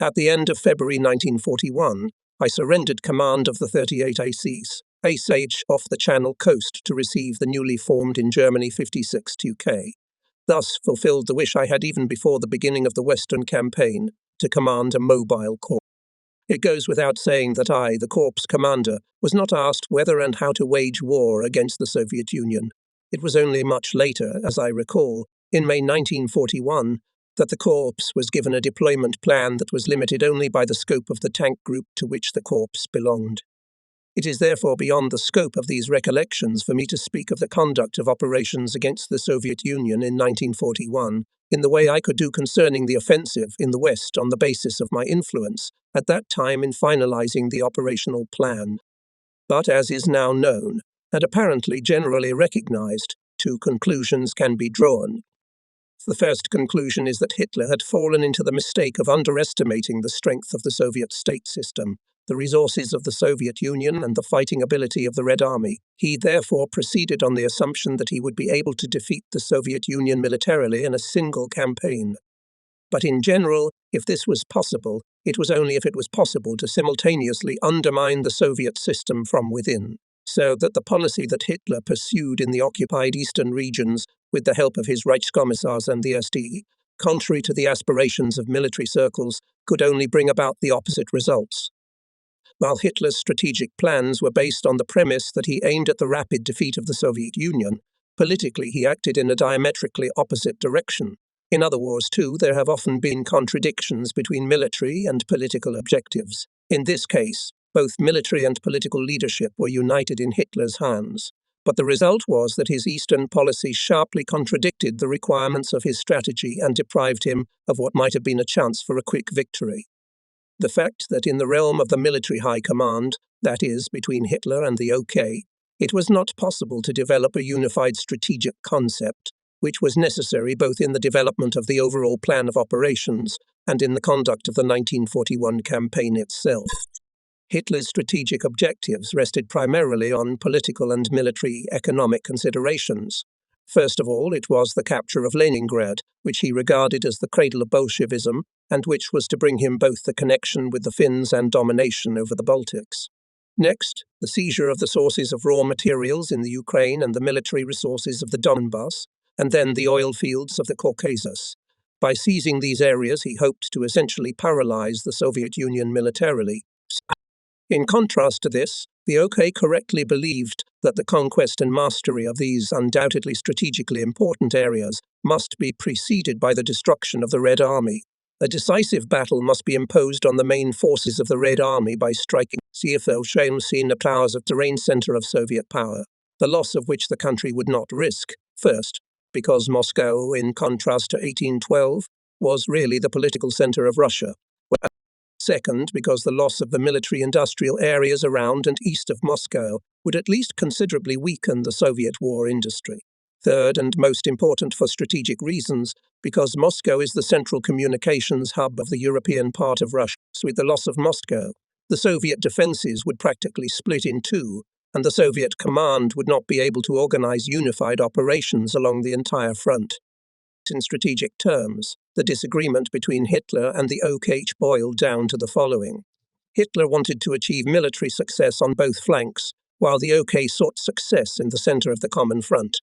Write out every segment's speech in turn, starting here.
At the end of February 1941, I surrendered command of the 38 ACs off the Channel coast to receive the newly formed in Germany 56th UK, thus fulfilled the wish I had even before the beginning of the Western Campaign to command a mobile corps. It goes without saying that I, the corps commander, was not asked whether and how to wage war against the Soviet Union. It was only much later, as I recall, in May 1941, that the corps was given a deployment plan that was limited only by the scope of the tank group to which the corps belonged. It is therefore beyond the scope of these recollections for me to speak of the conduct of operations against the Soviet Union in 1941 in the way I could do concerning the offensive in the West on the basis of my influence at that time in finalizing the operational plan. But as is now known, and apparently generally recognized, two conclusions can be drawn. The first conclusion is that Hitler had fallen into the mistake of underestimating the strength of the Soviet state system, the resources of the Soviet Union, and the fighting ability of the Red Army. He therefore proceeded on the assumption that he would be able to defeat the Soviet Union militarily in a single campaign. But in general, if this was possible, it was only if it was possible to simultaneously undermine the Soviet system from within, so that the policy that Hitler pursued in the occupied eastern regions with the help of his Reichskommissars and the SD, contrary to the aspirations of military circles, could only bring about the opposite results. While Hitler's strategic plans were based on the premise that he aimed at the rapid defeat of the Soviet Union, politically he acted in a diametrically opposite direction. In other wars, too, there have often been contradictions between military and political objectives. In this case, both military and political leadership were united in Hitler's hands. But the result was that his Eastern policy sharply contradicted the requirements of his strategy and deprived him of what might have been a chance for a quick victory. The fact that in the realm of the military high command, that is, between Hitler and the OK, it was not possible to develop a unified strategic concept, which was necessary both in the development of the overall plan of operations and in the conduct of the 1941 campaign itself. Hitler's strategic objectives rested primarily on political and military economic considerations. First of all, it was the capture of Leningrad, which he regarded as the cradle of Bolshevism, and which was to bring him both the connection with the Finns and domination over the Baltics. Next, the seizure of the sources of raw materials in the Ukraine and the military resources of the Donbass, and then the oil fields of the Caucasus. By seizing these areas, he hoped to essentially paralyze the Soviet Union militarily. In contrast to this, the OK correctly believed that the conquest and mastery of these undoubtedly strategically important areas must be preceded by the destruction of the Red Army. A decisive battle must be imposed on the main forces of the Red Army by striking the powers of terrain center of Soviet power, the loss of which the country would not risk. First, because Moscow, in contrast to 1812, was really the political center of Russia. Second, because the loss of the military-industrial areas around and east of Moscow would at least considerably weaken the Soviet war industry. Third, and most important for strategic reasons, because Moscow is the central communications hub of the European part of Russia. So with the loss of Moscow, the Soviet defenses would practically split in two, and the Soviet command would not be able to organize unified operations along the entire front. In strategic terms, the disagreement between Hitler and the OK boiled down to the following. Hitler wanted to achieve military success on both flanks, while the OK sought success in the center of the common front.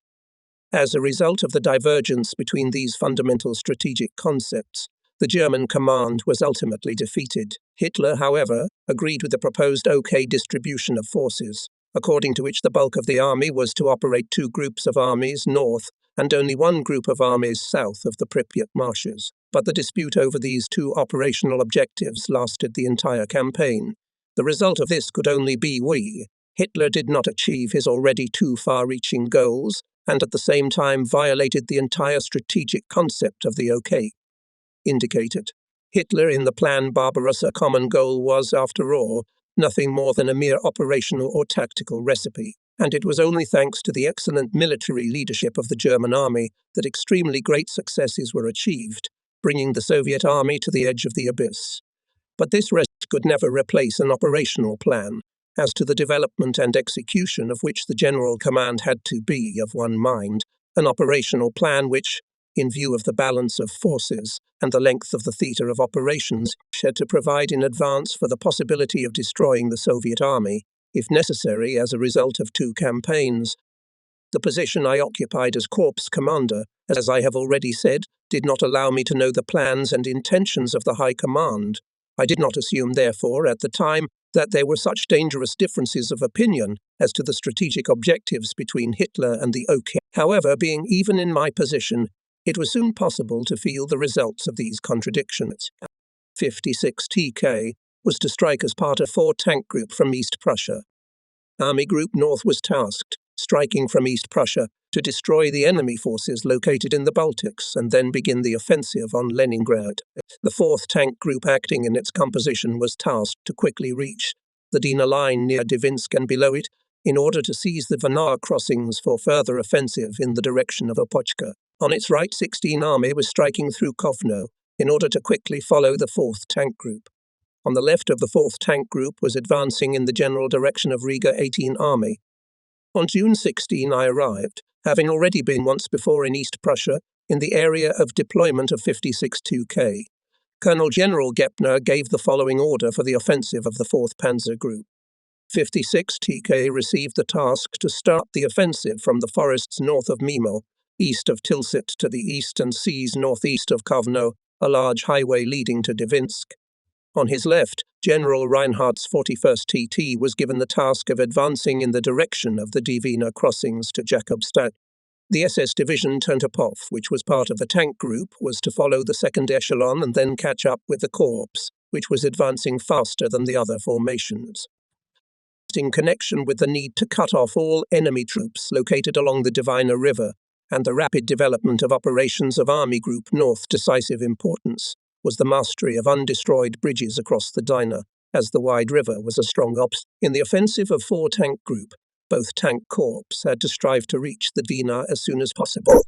As a result of the divergence between these fundamental strategic concepts, the German command was ultimately defeated. Hitler, however, agreed with the proposed OK distribution of forces, according to which the bulk of the army was to operate two groups of armies north and only one group of armies south of the Pripyat marshes. But the dispute over these two operational objectives lasted the entire campaign. The result of this could only be Hitler did not achieve his already too far-reaching goals, and at the same time violated the entire strategic concept of the OK. Indicated. Hitler in the Plan Barbarossa common goal was, after all, nothing more than a mere operational or tactical recipe, and it was only thanks to the excellent military leadership of the German army that extremely great successes were achieved, bringing the Soviet army to the edge of the abyss. But this recipe could never replace an operational plan, as to the development and execution of which the general command had to be of one mind, an operational plan which, in view of the balance of forces and the length of the theatre of operations, had to provide in advance for the possibility of destroying the Soviet army, if necessary, as a result of 2 campaigns. The position I occupied as corps commander, as I have already said, did not allow me to know the plans and intentions of the High Command. I did not assume, therefore, at the time, that there were such dangerous differences of opinion as to the strategic objectives between Hitler and the OK. However, being even in my position, it was soon possible to feel the results of these contradictions. 56 TK was to strike as part of 4 tank group from East Prussia. Army Group North was tasked, striking from East Prussia, to destroy the enemy forces located in the Baltics and then begin the offensive on Leningrad. The 4th Tank Group, acting in its composition, was tasked to quickly reach the Dina line near Divinsk and below it, in order to seize the Vanar crossings for further offensive in the direction of Opochka. On its right, 16 Army was striking through Kovno, in order to quickly follow the 4th Tank Group. On the left of the 4th Tank Group was advancing in the general direction of Riga 18 Army. On June 16 I arrived, having already been once before in East Prussia, in the area of deployment of 56 2K. Colonel General Gepner gave the following order for the offensive of the 4th Panzer Group. 56 TK received the task to start the offensive from the forests north of Mimo, east of Tilsit to the east, and seize northeast of Kovno, a large highway leading to Divinsk. On his left, General Reinhardt's 41st TT was given the task of advancing in the direction of the Divina crossings to Jakobstadt. The SS Division Tontopov, which was part of the tank group, was to follow the 2nd echelon and then catch up with the corps, which was advancing faster than the other formations. In connection with the need to cut off all enemy troops located along the Divina River and the rapid development of operations of Army Group North, decisive importance was the mastery of undestroyed bridges across the Dina, as the wide river was a strong obstacle. In the offensive of 4 Tank Group, both tank corps had to strive to reach the Dvina as soon as possible.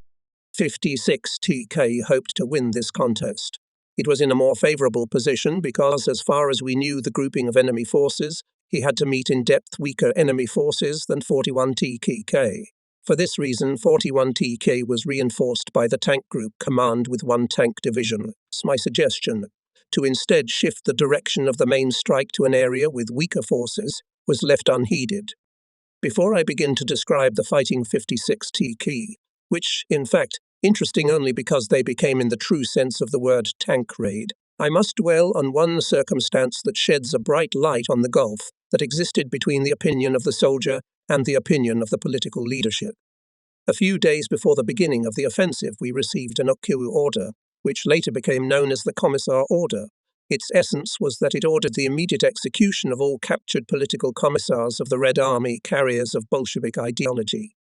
56 TK hoped to win this contest. It was in a more favourable position because, as far as we knew the grouping of enemy forces, he had to meet in depth weaker enemy forces than 41 TK. For this reason, 41 TK was reinforced by the tank group command with 1 tank division. It's my suggestion to instead shift the direction of the main strike to an area with weaker forces was left unheeded. Before I begin to describe the fighting 56 TK, which, in fact, interesting only because they became in the true sense of the word tank raid, I must dwell on one circumstance that sheds a bright light on the gulf that existed between the opinion of the soldier and the opinion of the political leadership. A few days before the beginning of the offensive, we received an OKU order, which later became known as the Commissar Order. Its essence was that it ordered the immediate execution of all captured political commissars of the Red Army carriers of Bolshevik ideology.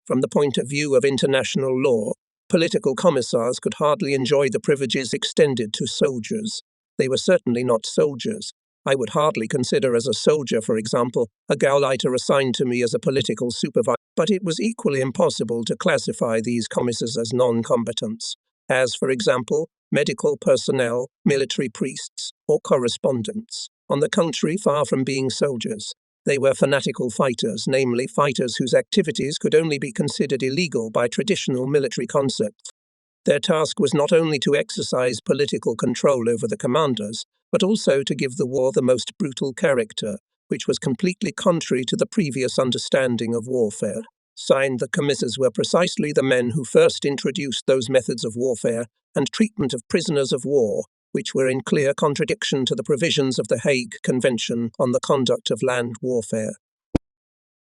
From the point of view of international law, political commissars could hardly enjoy the privileges extended to soldiers. They were certainly not soldiers. I would hardly consider as a soldier, for example, a Gauleiter assigned to me as a political supervisor, but it was equally impossible to classify these commissars as non-combatants, as, for example, medical personnel, military priests, or correspondents. On the contrary, far from being soldiers, they were fanatical fighters, namely fighters whose activities could only be considered illegal by traditional military concepts. Their task was not only to exercise political control over the commanders, but also to give the war the most brutal character, which was completely contrary to the previous understanding of warfare. Signed, the commissars were precisely the men who first introduced those methods of warfare and treatment of prisoners of war, which were in clear contradiction to the provisions of the Hague Convention on the Conduct of Land Warfare.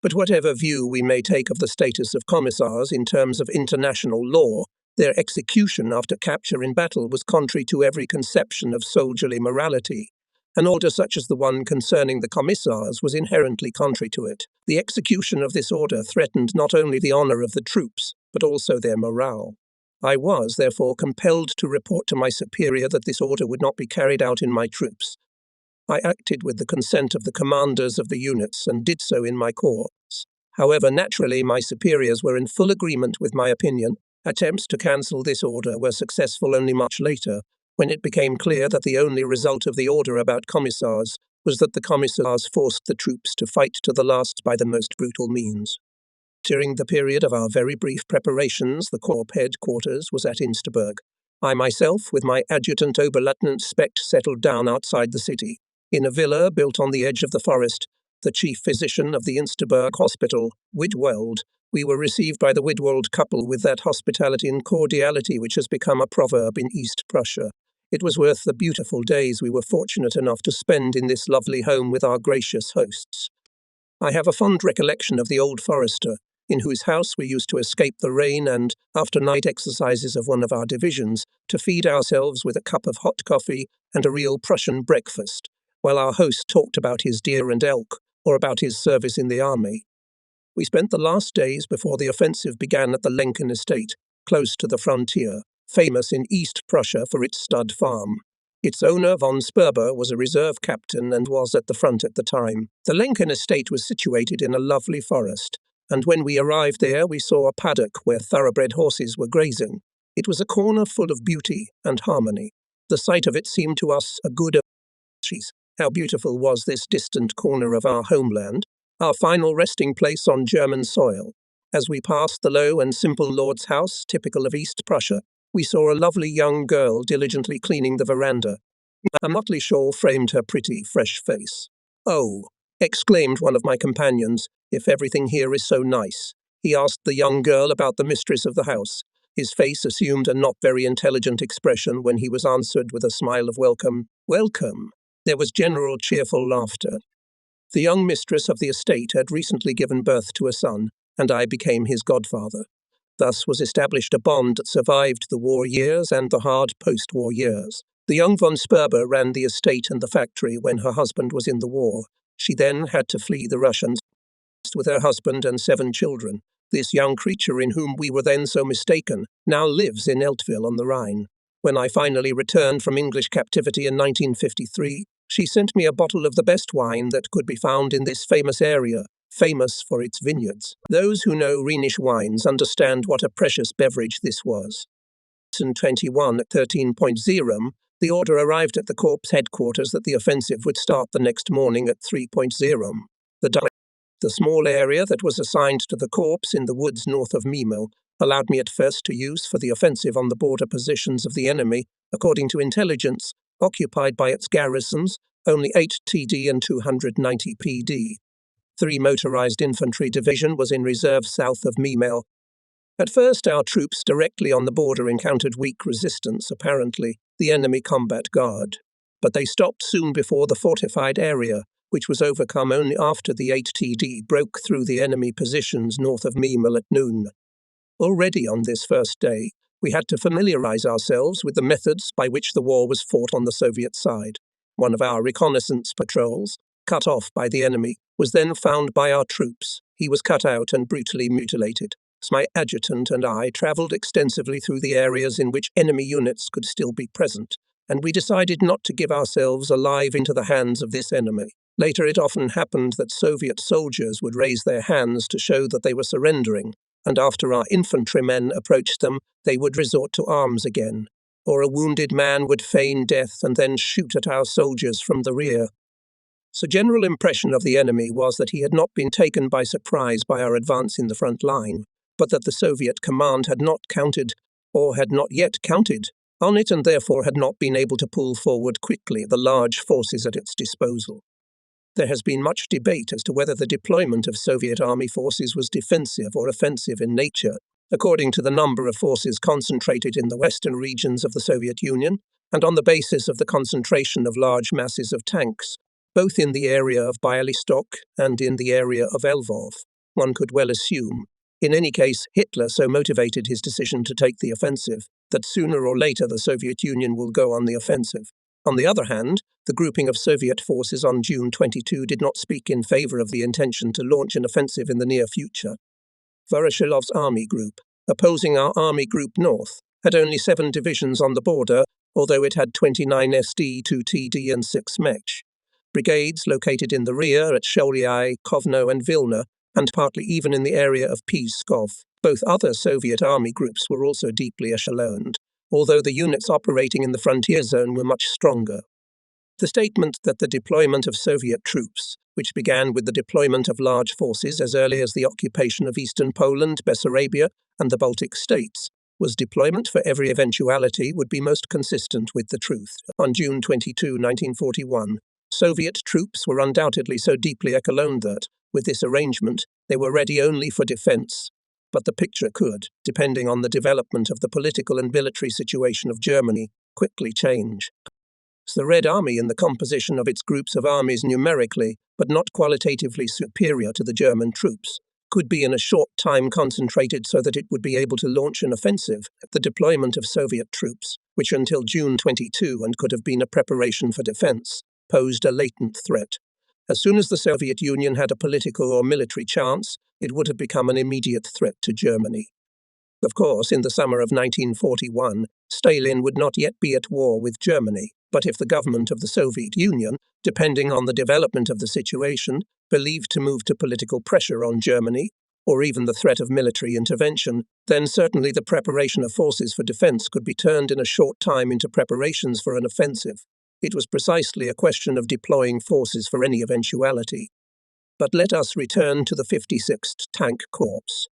But whatever view we may take of the status of commissars in terms of international law, their execution after capture in battle was contrary to every conception of soldierly morality. An order such as the one concerning the commissars was inherently contrary to it. The execution of this order threatened not only the honor of the troops, but also their morale. I was, therefore, compelled to report to my superior that this order would not be carried out in my troops. I acted with the consent of the commanders of the units and did so in my corps. However, naturally, my superiors were in full agreement with my opinion. Attempts to cancel this order were successful only much later, when it became clear that the only result of the order about commissars was that the commissars forced the troops to fight to the last by the most brutal means. During the period of our very brief preparations, the Corps headquarters was at Insterburg. I myself, with my adjutant Oberleutnant Specht, settled down outside the city, in a villa built on the edge of the forest. The chief physician of the Insterburg hospital, Widwold. We were received by the Widwold couple with that hospitality and cordiality which has become a proverb in East Prussia. It was worth the beautiful days we were fortunate enough to spend in this lovely home with our gracious hosts. I have a fond recollection of the old forester, in whose house we used to escape the rain and, after night exercises of one of our divisions, to feed ourselves with a cup of hot coffee and a real Prussian breakfast, while our host talked about his deer and elk, or about his service in the army. We spent the last days before the offensive began at the Lenken estate, close to the frontier, famous in East Prussia for its stud farm. Its owner, von Sperber, was a reserve captain and was at the front at the time. The Lenken estate was situated in a lovely forest, and when we arrived there we saw a paddock where thoroughbred horses were grazing. It was a corner full of beauty and harmony. The sight of it seemed to us a good how beautiful was this distant corner of our homeland, our final resting place on German soil. As we passed the low and simple lord's house, typical of East Prussia, we saw a lovely young girl diligently cleaning the veranda. A motley shawl framed her pretty, fresh face. "Oh," exclaimed one of my companions, "if everything here is so nice." He asked the young girl about the mistress of the house. His face assumed a not very intelligent expression when he was answered with a smile of welcome. "Welcome." There was general cheerful laughter. The young mistress of the estate had recently given birth to a son, and I became his godfather. Thus was established a bond that survived the war years and the hard post-war years. The young von Sperber ran the estate and the factory when her husband was in the war. She then had to flee the Russians with her husband and 7 children. This young creature in whom we were then so mistaken now lives in Eltville on the Rhine. When I finally returned from English captivity in 1953, she sent me a bottle of the best wine that could be found in this famous area, famous for its vineyards. Those who know Rhenish wines understand what a precious beverage this was. In 21 at 13.0, the order arrived at the Corps headquarters that the offensive would start the next morning at 3.0. The small area that was assigned to the Corps in the woods north of Mimo allowed me at first to use for the offensive on the border positions of the enemy, according to intelligence, occupied by its garrisons, only 8 TD and 290 PD. 3 motorized infantry division was in reserve south of Mimel. At first, our troops directly on the border encountered weak resistance, apparently the enemy combat guard. But they stopped soon before the fortified area, which was overcome only after the 8 TD broke through the enemy positions north of Mimel at noon. Already on this first day, we had to familiarize ourselves with the methods by which the war was fought on the Soviet side. One of our reconnaissance patrols, cut off by the enemy, was then found by our troops. He was cut out and brutally mutilated. My adjutant and I travelled extensively through the areas in which enemy units could still be present, and we decided not to give ourselves alive into the hands of this enemy. Later it often happened that Soviet soldiers would raise their hands to show that they were surrendering, and after our infantrymen approached them, they would resort to arms again. Or a wounded man would feign death and then shoot at our soldiers from the rear. So general impression of the enemy was that he had not been taken by surprise by our advance in the front line, but that the Soviet command had not counted, or had not yet counted, on it and therefore had not been able to pull forward quickly the large forces at its disposal. There has been much debate as to whether the deployment of Soviet army forces was defensive or offensive in nature, according to the number of forces concentrated in the western regions of the Soviet Union, and on the basis of the concentration of large masses of tanks, both in the area of Bialystok and in the area of Lvov. One could well assume. In any case, Hitler so motivated his decision to take the offensive that sooner or later the Soviet Union will go on the offensive. On the other hand, the grouping of Soviet forces on June 22 did not speak in favor of the intention to launch an offensive in the near future. Voroshilov's army group, opposing our Army Group North, had only 7 divisions on the border, although it had 29 SD, 2 TD and 6 Mech. Brigades located in the rear at Sholyai, Kovno and Vilna, and partly even in the area of Pskov. Both other Soviet army groups were also deeply echeloned, although the units operating in the frontier zone were much stronger. The statement that the deployment of Soviet troops, which began with the deployment of large forces as early as the occupation of eastern Poland, Bessarabia, and the Baltic states, was deployment for every eventuality, would be most consistent with the truth. On June 22, 1941, Soviet troops were undoubtedly so deeply echeloned that, with this arrangement, they were ready only for defense. But the picture could, depending on the development of the political and military situation of Germany, quickly change. The Red Army, in the composition of its groups of armies numerically, but not qualitatively superior to the German troops, could be in a short time concentrated so that it would be able to launch an offensive. The deployment of Soviet troops, which until June 22 and could have been a preparation for defense, posed a latent threat. As soon as the Soviet Union had a political or military chance, it would have become an immediate threat to Germany. Of course, in the summer of 1941, Stalin would not yet be at war with Germany, but if the government of the Soviet Union, depending on the development of the situation, believed to move to political pressure on Germany, or even the threat of military intervention, then certainly the preparation of forces for defense could be turned in a short time into preparations for an offensive. It was precisely a question of deploying forces for any eventuality. But let us return to the 56th Tank Corps.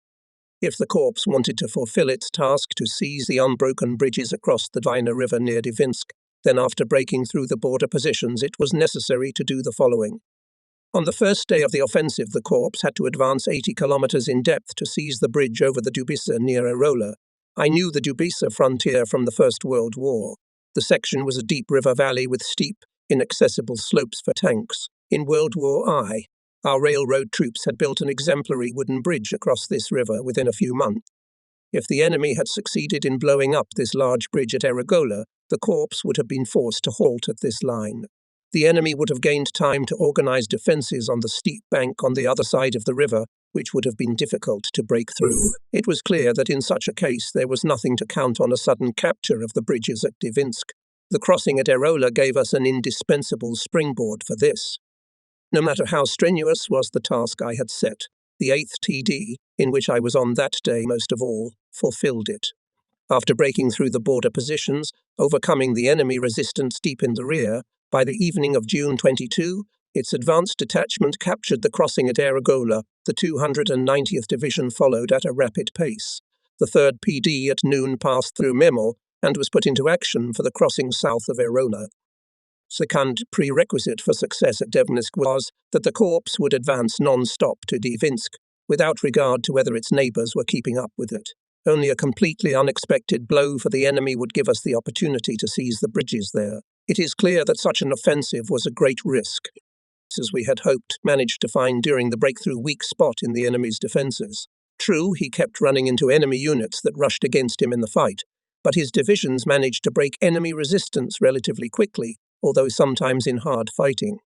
If the Corps wanted to fulfill its task to seize the unbroken bridges across the Dwina River near Divinsk, then after breaking through the border positions it was necessary to do the following. On the first day of the offensive, the Corps had to advance 80 kilometers in depth to seize the bridge over the Dubisa near Arola. I knew the Dubisa frontier from the First World War. The section was a deep river valley with steep, inaccessible slopes for tanks. In World War I, our railroad troops had built an exemplary wooden bridge across this river within a few months. If the enemy had succeeded in blowing up this large bridge at Aragola, the Corps would have been forced to halt at this line. The enemy would have gained time to organize defenses on the steep bank on the other side of the river, which would have been difficult to break through. It was clear that in such a case there was nothing to count on a sudden capture of the bridges at Divinsk. The crossing at Arola gave us an indispensable springboard for this. No matter how strenuous was the task I had set, the 8th TD, in which I was on that day most of all, fulfilled it. After breaking through the border positions, overcoming the enemy resistance deep in the rear, by the evening of June 22, its advanced detachment captured the crossing at Aragola. The 290th Division followed at a rapid pace. The 3rd PD at noon passed through Memel and was put into action for the crossing south of Arola. Second prerequisite for success at Divinsk was that the Corps would advance non-stop to Divinsk, without regard to whether its neighbours were keeping up with it. Only a completely unexpected blow for the enemy would give us the opportunity to seize the bridges there. It is clear that such an offensive was a great risk, as we had hoped, managed to find during the breakthrough weak spot in the enemy's defences. True, he kept running into enemy units that rushed against him in the fight, but his divisions managed to break enemy resistance relatively quickly, although sometimes in hard fighting.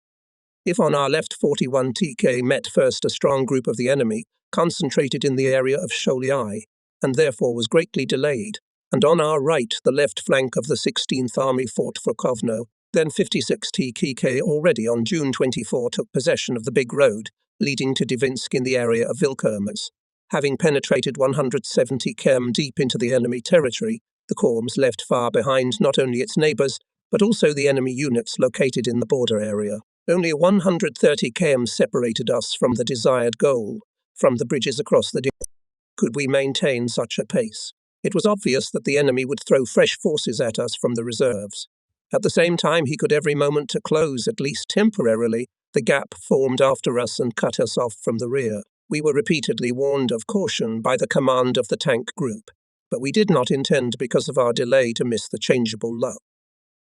If on our left 41 TK met first a strong group of the enemy, concentrated in the area of Sholiai, and therefore was greatly delayed, and on our right the left flank of the 16th Army fought for Kovno, then 56 TKK already on June 24 took possession of the big road, leading to Divinsk in the area of Vilkermas. Having penetrated 170 km deep into the enemy territory, the Corps left far behind not only its neighbours, but also the enemy units located in the border area. Only 130 km separated us from the desired goal, from the bridges across the Could we maintain such a pace? It was obvious that the enemy would throw fresh forces at us from the reserves. At the same time, he could every moment to close, at least temporarily, the gap formed after us and cut us off from the rear. We were repeatedly warned of caution by the command of the tank group, but we did not intend because of our delay to miss the changeable luck.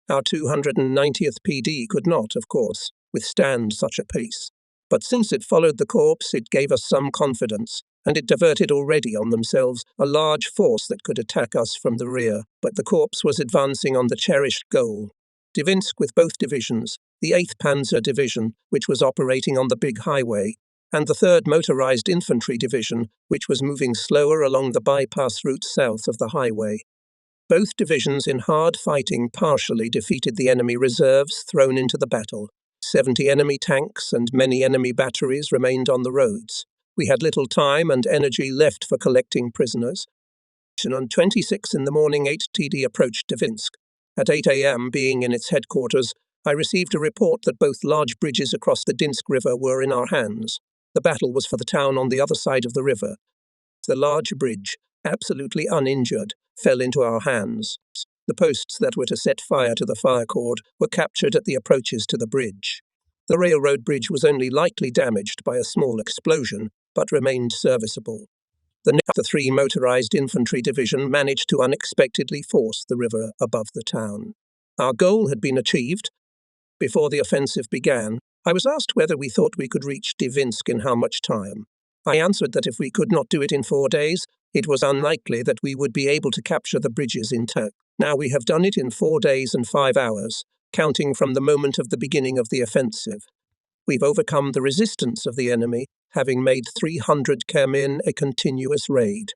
Our 290th PD could not, of course, withstand such a pace, but since it followed the Corps, it gave us some confidence, and it diverted already on themselves a large force that could attack us from the rear. But the Corps was advancing on the cherished goal. Divinsk with both divisions, the 8th Panzer Division, which was operating on the big highway, and the 3rd Motorized Infantry Division, which was moving slower along the bypass route south of the highway. Both divisions in hard fighting partially defeated the enemy reserves thrown into the battle. 70 enemy tanks and many enemy batteries remained on the roads. We had little time and energy left for collecting prisoners. On 26 in the morning, 8 TD approached Divinsk. At 8 a.m., being in its headquarters, I received a report that both large bridges across the Dinsk River were in our hands. The battle was for the town on the other side of the river. The large bridge, absolutely uninjured, fell into our hands. The posts that were to set fire to the fire cord were captured at the approaches to the bridge. The railroad bridge was only lightly damaged by a small explosion, but remained serviceable. The 3 motorized infantry division managed to unexpectedly force the river above the town. Our goal had been achieved. Before the offensive began, I was asked whether we thought we could reach Divinsk in how much time. I answered that if we could not do it in 4 days, it was unlikely that we would be able to capture the bridges intact. Now we have done it in 4 days and 5 hours, counting from the moment of the beginning of the offensive. We've overcome the resistance of the enemy, having made 300 km a continuous raid.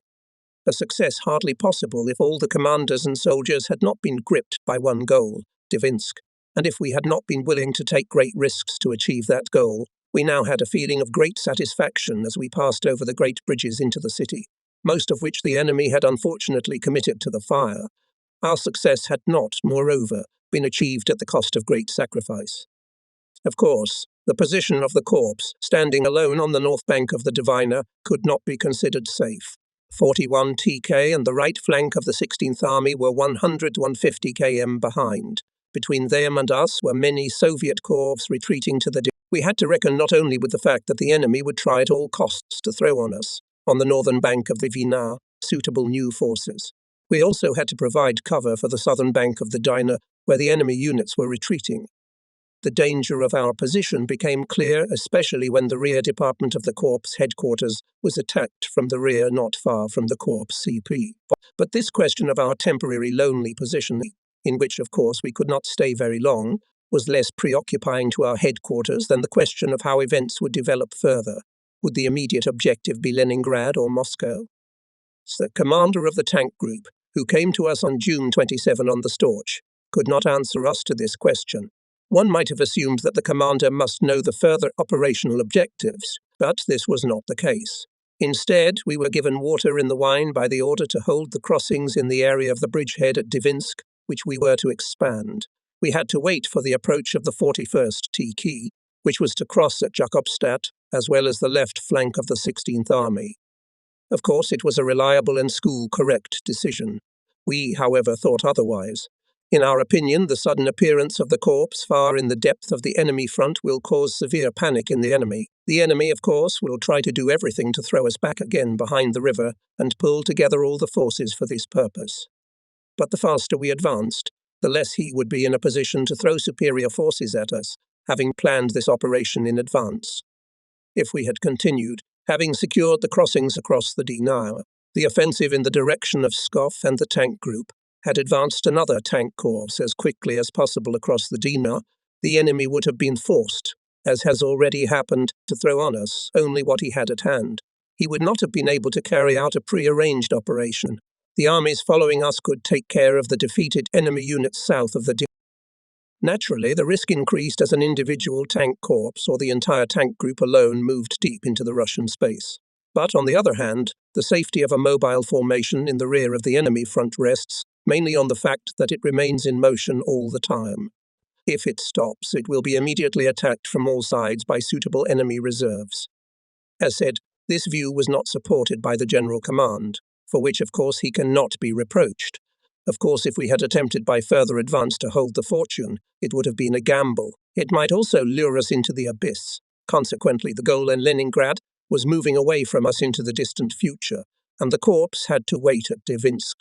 A success hardly possible if all the commanders and soldiers had not been gripped by one goal, Divinsk, and if we had not been willing to take great risks to achieve that goal. We now had a feeling of great satisfaction as we passed over the great bridges into the city, most of which the enemy had unfortunately committed to the fire. Our success had not, moreover, been achieved at the cost of great sacrifice. Of course, the position of the corps, standing alone on the north bank of the Dvina, could not be considered safe. 41 TK and the right flank of the 16th Army were 100 to 150 km behind. Between them and us were many Soviet corps retreating to the We had to reckon not only with the fact that the enemy would try at all costs to throw on us, on the northern bank of the Dvina, suitable new forces. We also had to provide cover for the southern bank of the Dvina, where the enemy units were retreating. The danger of our position became clear, especially when the rear department of the Corps headquarters was attacked from the rear not far from the Corps CP. But this question of our temporary lonely position, in which of course we could not stay very long, was less preoccupying to our headquarters than the question of how events would develop further. Would the immediate objective be Leningrad or Moscow? The commander of the tank group, who came to us on June 27 on the Storch, could not answer us to this question. One might have assumed that the commander must know the further operational objectives, but this was not the case. Instead, we were given water in the wine by the order to hold the crossings in the area of the bridgehead at Divinsk, which we were to expand. We had to wait for the approach of the 41st TK, which was to cross at Jakobstadt, as well as the left flank of the 16th Army. Of course, it was a reliable and school-correct decision. We, however, thought otherwise. In our opinion, the sudden appearance of the corps far in the depth of the enemy front will cause severe panic in the enemy. The enemy, of course, will try to do everything to throw us back again behind the river and pull together all the forces for this purpose. But the faster we advanced, the less he would be in a position to throw superior forces at us, having planned this operation in advance. If we had continued, having secured the crossings across the Dvina, the offensive in the direction of Pskov and the tank group had advanced another tank corps as quickly as possible across the Dvina, the enemy would have been forced, as has already happened, to throw on us only what he had at hand. He would not have been able to carry out a pre-arranged operation. The armies following us could take care of the defeated enemy units south of the Dvina. Naturally, the risk increased as an individual tank corps or the entire tank group alone moved deep into the Russian space. But, on the other hand, the safety of a mobile formation in the rear of the enemy front rests mainly on the fact that it remains in motion all the time. If it stops, it will be immediately attacked from all sides by suitable enemy reserves. As said, this view was not supported by the General Command, for which, of course, he cannot be reproached. Of course, if we had attempted by further advance to hold the fortune, it would have been a gamble. It might also lure us into the abyss. Consequently, the goal in Leningrad was moving away from us into the distant future, and the corps had to wait at Divinsk.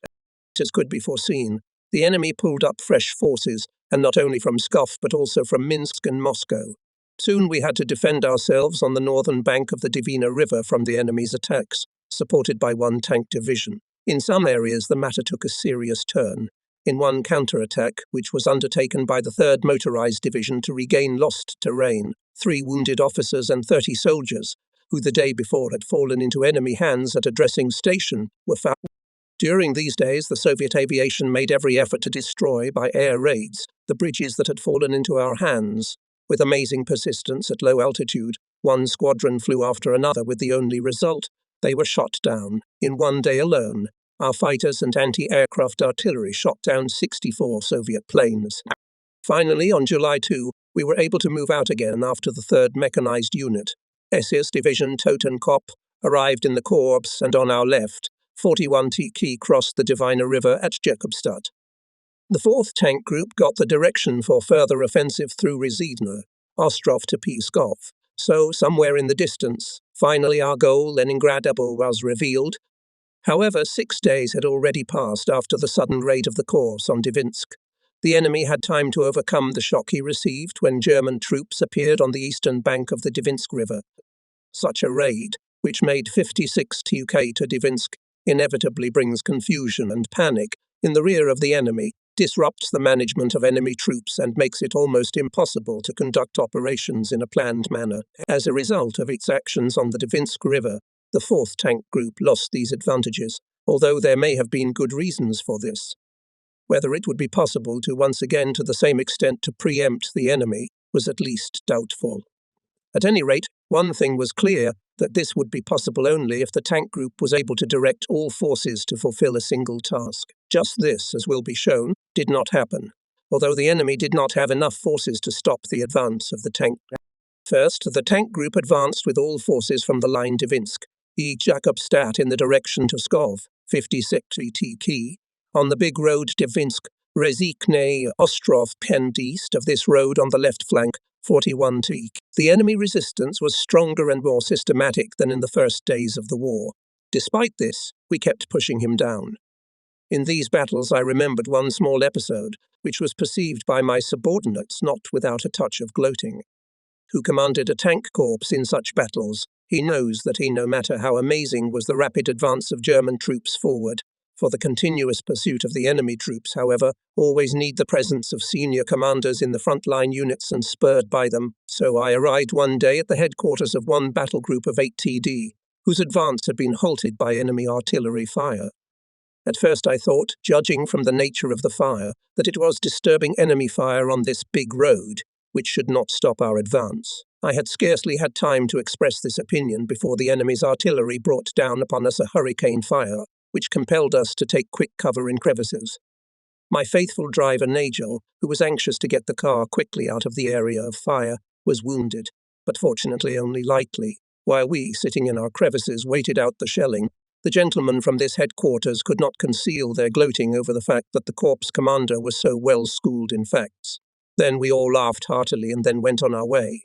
As could be foreseen, the enemy pulled up fresh forces, and not only from Pskov but also from Minsk and Moscow. Soon we had to defend ourselves on the northern bank of the Dvina River from the enemy's attacks, supported by one tank division. In some areas the matter took a serious turn. In one counterattack, which was undertaken by the 3rd Motorized Division to regain lost terrain, 3 wounded officers and 30 soldiers, who the day before had fallen into enemy hands at a dressing station, were found. During these days, the Soviet aviation made every effort to destroy, by air raids, the bridges that had fallen into our hands. With amazing persistence at low altitude, one squadron flew after another with the only result: they were shot down. In one day alone, our fighters and anti-aircraft artillery shot down 64 Soviet planes. Finally, on July 2, we were able to move out again after the 3rd Mechanized Unit, SS Division Totenkopf, arrived in the corps, and on our left, 41 TK crossed the Divina River at Jakobstadt. The 4th Tank Group got the direction for further offensive through Rezidne, Ostrov to Pskov, so somewhere in the distance, finally our goal, Leningrad, was revealed. However, 6 days had already passed after the sudden raid of the corps on Divinsk. The enemy had time to overcome the shock he received when German troops appeared on the eastern bank of the Divinsk River. Such a raid, which made 56 TK to Divinsk, inevitably brings confusion and panic in the rear of the enemy, disrupts the management of enemy troops, and makes it almost impossible to conduct operations in a planned manner. As a result of its actions on the Divinsk River, the 4th Tank Group lost these advantages, although there may have been good reasons for this. Whether it would be possible to once again to the same extent to preempt the enemy was at least doubtful. At any rate, one thing was clear, that this would be possible only if the tank group was able to direct all forces to fulfill a single task. Just this, as will be shown, did not happen, although the enemy did not have enough forces to stop the advance of the tank. First, the tank group advanced with all forces from the line Divinsk, Jakobstadt in the direction to Pskov, 56 TK, on the big road Divinsk, Rezidne, Ostrov penned east of this road on the left flank, 41 TK. The enemy resistance was stronger and more systematic than in the first days of the war. Despite this, we kept pushing him down. In these battles I remembered one small episode, which was perceived by my subordinates not without a touch of gloating. Who commanded a tank corps in such battles, he knows that no matter how amazing was the rapid advance of German troops forward, for the continuous pursuit of the enemy troops, however, always need the presence of senior commanders in the frontline units and spurred by them. So I arrived one day at the headquarters of one battle group of 8 TD, whose advance had been halted by enemy artillery fire. At first I thought, judging from the nature of the fire, that it was disturbing enemy fire on this big road, which should not stop our advance. I had scarcely had time to express this opinion before the enemy's artillery brought down upon us a hurricane fire, which compelled us to take quick cover in crevices. My faithful driver Nigel, who was anxious to get the car quickly out of the area of fire, was wounded, but fortunately only lightly. While we, sitting in our crevices, waited out the shelling, the gentlemen from this headquarters could not conceal their gloating over the fact that the corps commander was so well schooled in facts. Then we all laughed heartily and then went on our way.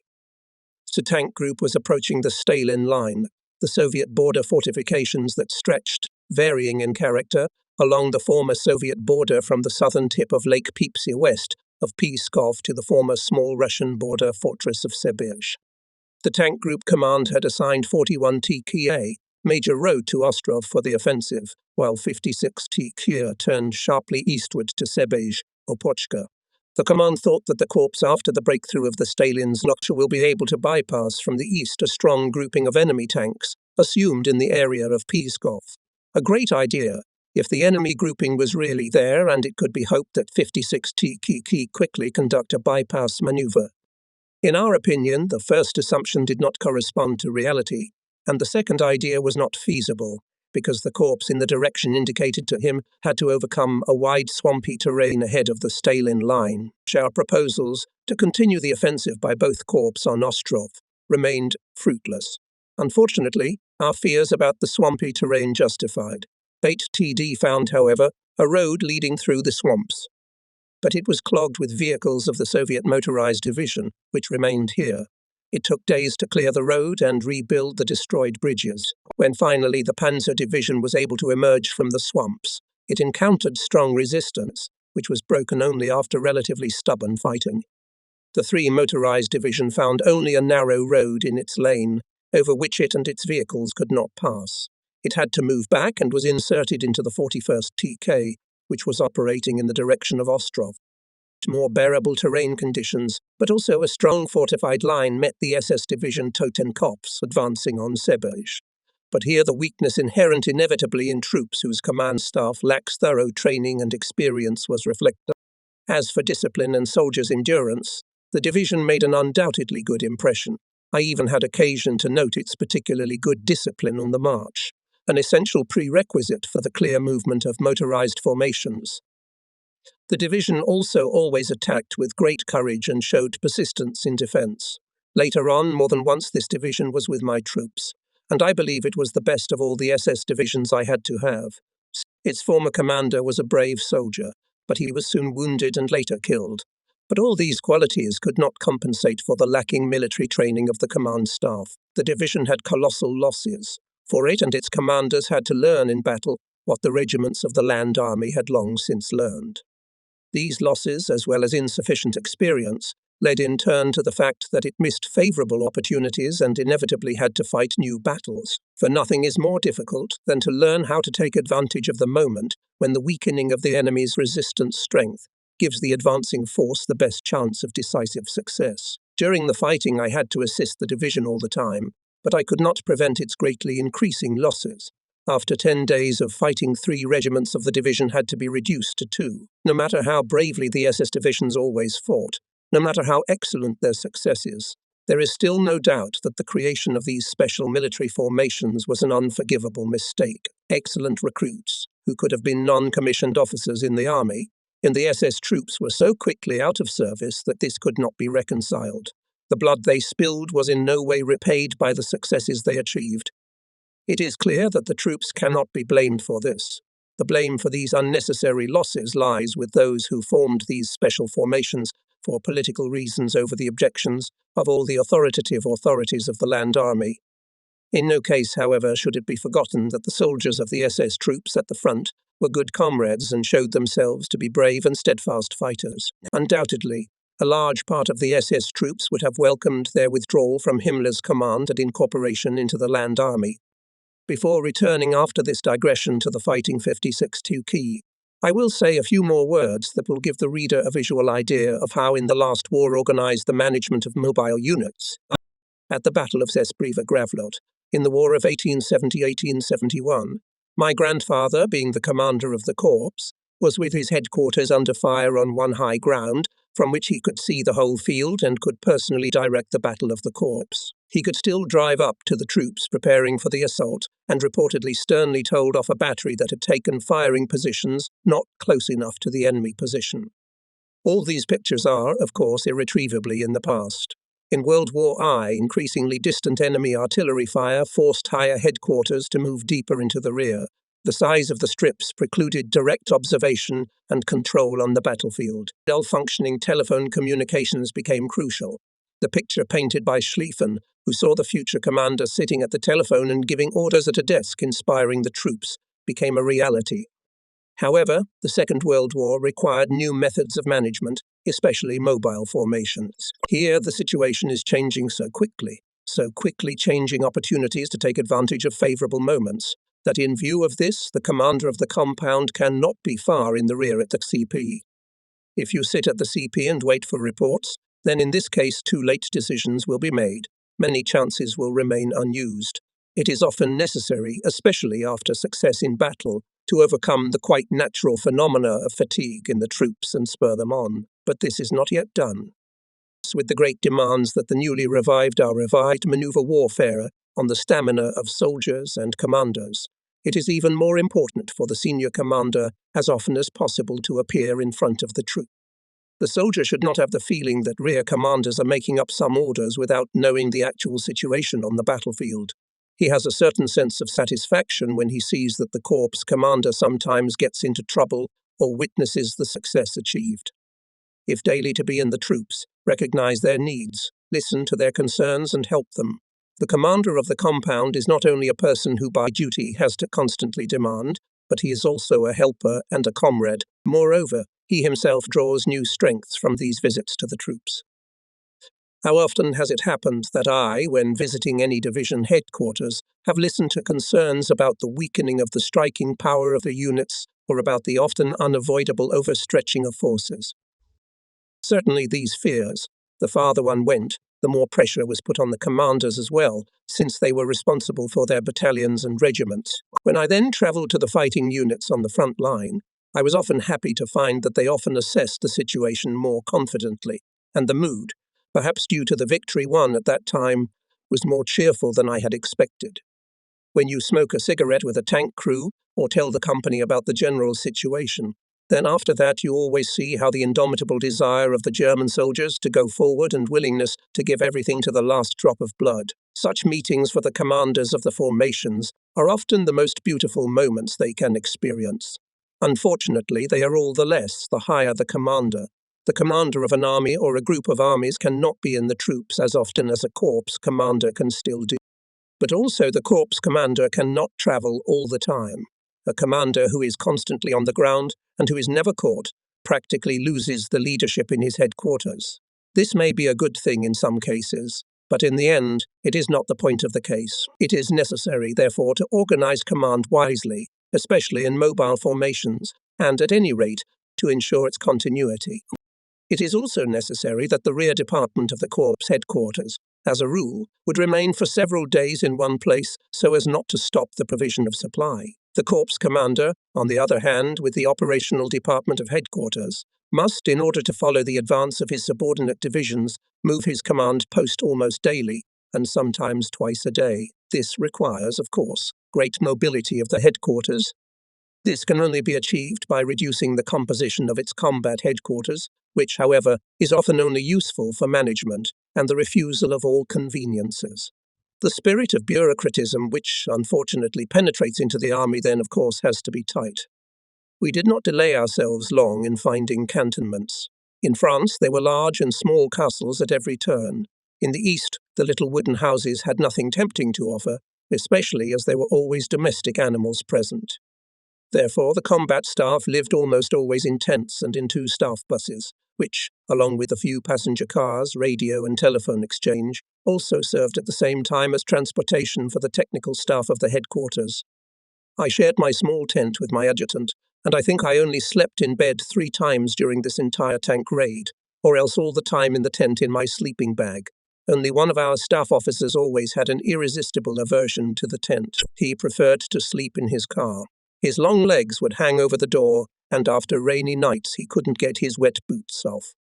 The tank group was approaching the Stalin Line, the Soviet border fortifications that stretched, varying in character, along the former Soviet border from the southern tip of Lake Peipsy west of Pskov to the former small Russian border fortress of Sebej. The tank group command had assigned 41 TKA, major road to Ostrov for the offensive, while 56 TK turned sharply eastward to Sebej, Opochka. The command thought that the corps after the breakthrough of the Stalin's Nokta will be able to bypass from the east a strong grouping of enemy tanks, assumed in the area of Pskov. A great idea, if the enemy grouping was really there, and it could be hoped that 56 TKK quickly conduct a bypass maneuver. In our opinion, the first assumption did not correspond to reality, and the second idea was not feasible, because the corps in the direction indicated to him had to overcome a wide swampy terrain ahead of the Stalin Line. Our proposals to continue the offensive by both corps on Ostrov remained fruitless. Unfortunately, our fears about the swampy terrain justified. 8 TD found, however, a road leading through the swamps. But it was clogged with vehicles of the Soviet motorized division, which remained here. It took days to clear the road and rebuild the destroyed bridges. When finally the Panzer Division was able to emerge from the swamps, it encountered strong resistance, which was broken only after relatively stubborn fighting. The 3 motorized division found only a narrow road in its lane, over which it and its vehicles could not pass. It had to move back and was inserted into the 41st TK, which was operating in the direction of Ostrov. More bearable terrain conditions, but also a strong fortified line met the SS Division Totenkopf advancing on Sebej. But here the weakness inherent inevitably in troops whose command staff lacks thorough training and experience was reflected. As for discipline and soldiers' endurance, the division made an undoubtedly good impression. I even had occasion to note its particularly good discipline on the march, an essential prerequisite for the clear movement of motorized formations. The division also always attacked with great courage and showed persistence in defence. Later on, more than once this division was with my troops, and I believe it was the best of all the SS divisions I had to have. Its former commander was a brave soldier, but he was soon wounded and later killed. But all these qualities could not compensate for the lacking military training of the command staff. The division had colossal losses, for it and its commanders had to learn in battle what the regiments of the land army had long since learned. These losses, as well as insufficient experience, led in turn to the fact that it missed favourable opportunities and inevitably had to fight new battles. For nothing is more difficult than to learn how to take advantage of the moment when the weakening of the enemy's resistance strength gives the advancing force the best chance of decisive success. During the fighting, I had to assist the division all the time, but I could not prevent its greatly increasing losses. After 10 days of fighting, 3 regiments of the division had to be reduced to 2. No matter how bravely the SS divisions always fought, no matter how excellent their successes, there is still no doubt that the creation of these special military formations was an unforgivable mistake. Excellent recruits, who could have been non-commissioned officers in the army, in the SS troops were so quickly out of service that this could not be reconciled. The blood they spilled was in no way repaid by the successes they achieved. It is clear that the troops cannot be blamed for this. The blame for these unnecessary losses lies with those who formed these special formations for political reasons over the objections of all the authoritative authorities of the land army. In no case, however, should it be forgotten that the soldiers of the SS troops at the front were good comrades and showed themselves to be brave and steadfast fighters. Undoubtedly, a large part of the SS troops would have welcomed their withdrawal from Himmler's command and incorporation into the land army. Before returning after this digression to the Fighting 56 Tukey, I will say a few more words that will give the reader a visual idea of how in the last war organized the management of mobile units. At the Battle of Zespriva-Gravelot, in the War of 1870-1871, my grandfather, being the commander of the corps, was with his headquarters under fire on one high ground, from which he could see the whole field and could personally direct the battle of the corps. He could still drive up to the troops preparing for the assault and reportedly sternly told off a battery that had taken firing positions not close enough to the enemy position. All these pictures are, of course, irretrievably in the past. In World War I, increasingly distant enemy artillery fire forced higher headquarters to move deeper into the rear. The size of the strips precluded direct observation and control on the battlefield. Well-functioning telephone communications became crucial. The picture painted by Schlieffen, who saw the future commander sitting at the telephone and giving orders at a desk inspiring the troops, became a reality. However, the Second World War required new methods of management, especially mobile formations. Here, the situation is changing so quickly changing opportunities to take advantage of favourable moments, that in view of this, the commander of the compound cannot be far in the rear at the CP. If you sit at the CP and wait for reports, then in this case too late decisions will be made. Many chances will remain unused. It is often necessary, especially after success in battle, to overcome the quite natural phenomena of fatigue in the troops and spur them on. But this is not yet done. With the great demands that the newly revived maneuver warfare on the stamina of soldiers and commanders, it is even more important for the senior commander as often as possible to appear in front of the troop. The soldier should not have the feeling that rear commanders are making up some orders without knowing the actual situation on the battlefield. He has a certain sense of satisfaction when he sees that the corps commander sometimes gets into trouble or witnesses the success achieved. If daily to be in the troops, recognize their needs, listen to their concerns and help them. The commander of the compound is not only a person who by duty has to constantly demand, but he is also a helper and a comrade. Moreover, he himself draws new strengths from these visits to the troops. How often has it happened that I, when visiting any division headquarters, have listened to concerns about the weakening of the striking power of the units or about the often unavoidable overstretching of forces? Certainly these fears, the farther one went, the more pressure was put on the commanders as well, since they were responsible for their battalions and regiments. When I then travelled to the fighting units on the front line, I was often happy to find that they often assessed the situation more confidently, and the mood, perhaps due to the victory won at that time, was more cheerful than I had expected. When you smoke a cigarette with a tank crew, or tell the company about the general situation, Then after that you always see how the indomitable desire of the German soldiers to go forward and willingness to give everything to the last drop of blood. Such meetings for the commanders of the formations are often the most beautiful moments they can experience. Unfortunately, they are all the less the higher the commander. The commander of an army or a group of armies cannot be in the troops as often as a corps commander can still do. But also the corps commander cannot travel all the time. A commander who is constantly on the ground and who is never caught practically loses the leadership in his headquarters. This may be a good thing in some cases, but in the end, it is not the point of the case. It is necessary, therefore, to organize command wisely, especially in mobile formations, and at any rate, to ensure its continuity. It is also necessary that the rear department of the corps headquarters, as a rule, would remain for several days in one place so as not to stop the provision of supply. The corps commander, on the other hand, with the operational department of headquarters, must, in order to follow the advance of his subordinate divisions, move his command post almost daily, and sometimes twice a day. This requires, of course, great mobility of the headquarters. This can only be achieved by reducing the composition of its combat headquarters, which, however, is often only useful for management, and the refusal of all conveniences. The spirit of bureaucratism, which unfortunately penetrates into the army, then, of course, has to be tight. We did not delay ourselves long in finding cantonments. In France, there were large and small castles at every turn. In the east, the little wooden houses had nothing tempting to offer, especially as there were always domestic animals present. Therefore, the combat staff lived almost always in tents and in 2 staff buses, which, along with a few passenger cars, radio and telephone exchange, also served at the same time as transportation for the technical staff of the headquarters. I shared my small tent with my adjutant, and I think I only slept in bed 3 times during this entire tank raid, or else all the time in the tent in my sleeping bag. Only one of our staff officers always had an irresistible aversion to the tent. He preferred to sleep in his car. His long legs would hang over the door, and after rainy nights he couldn't get his wet boots off.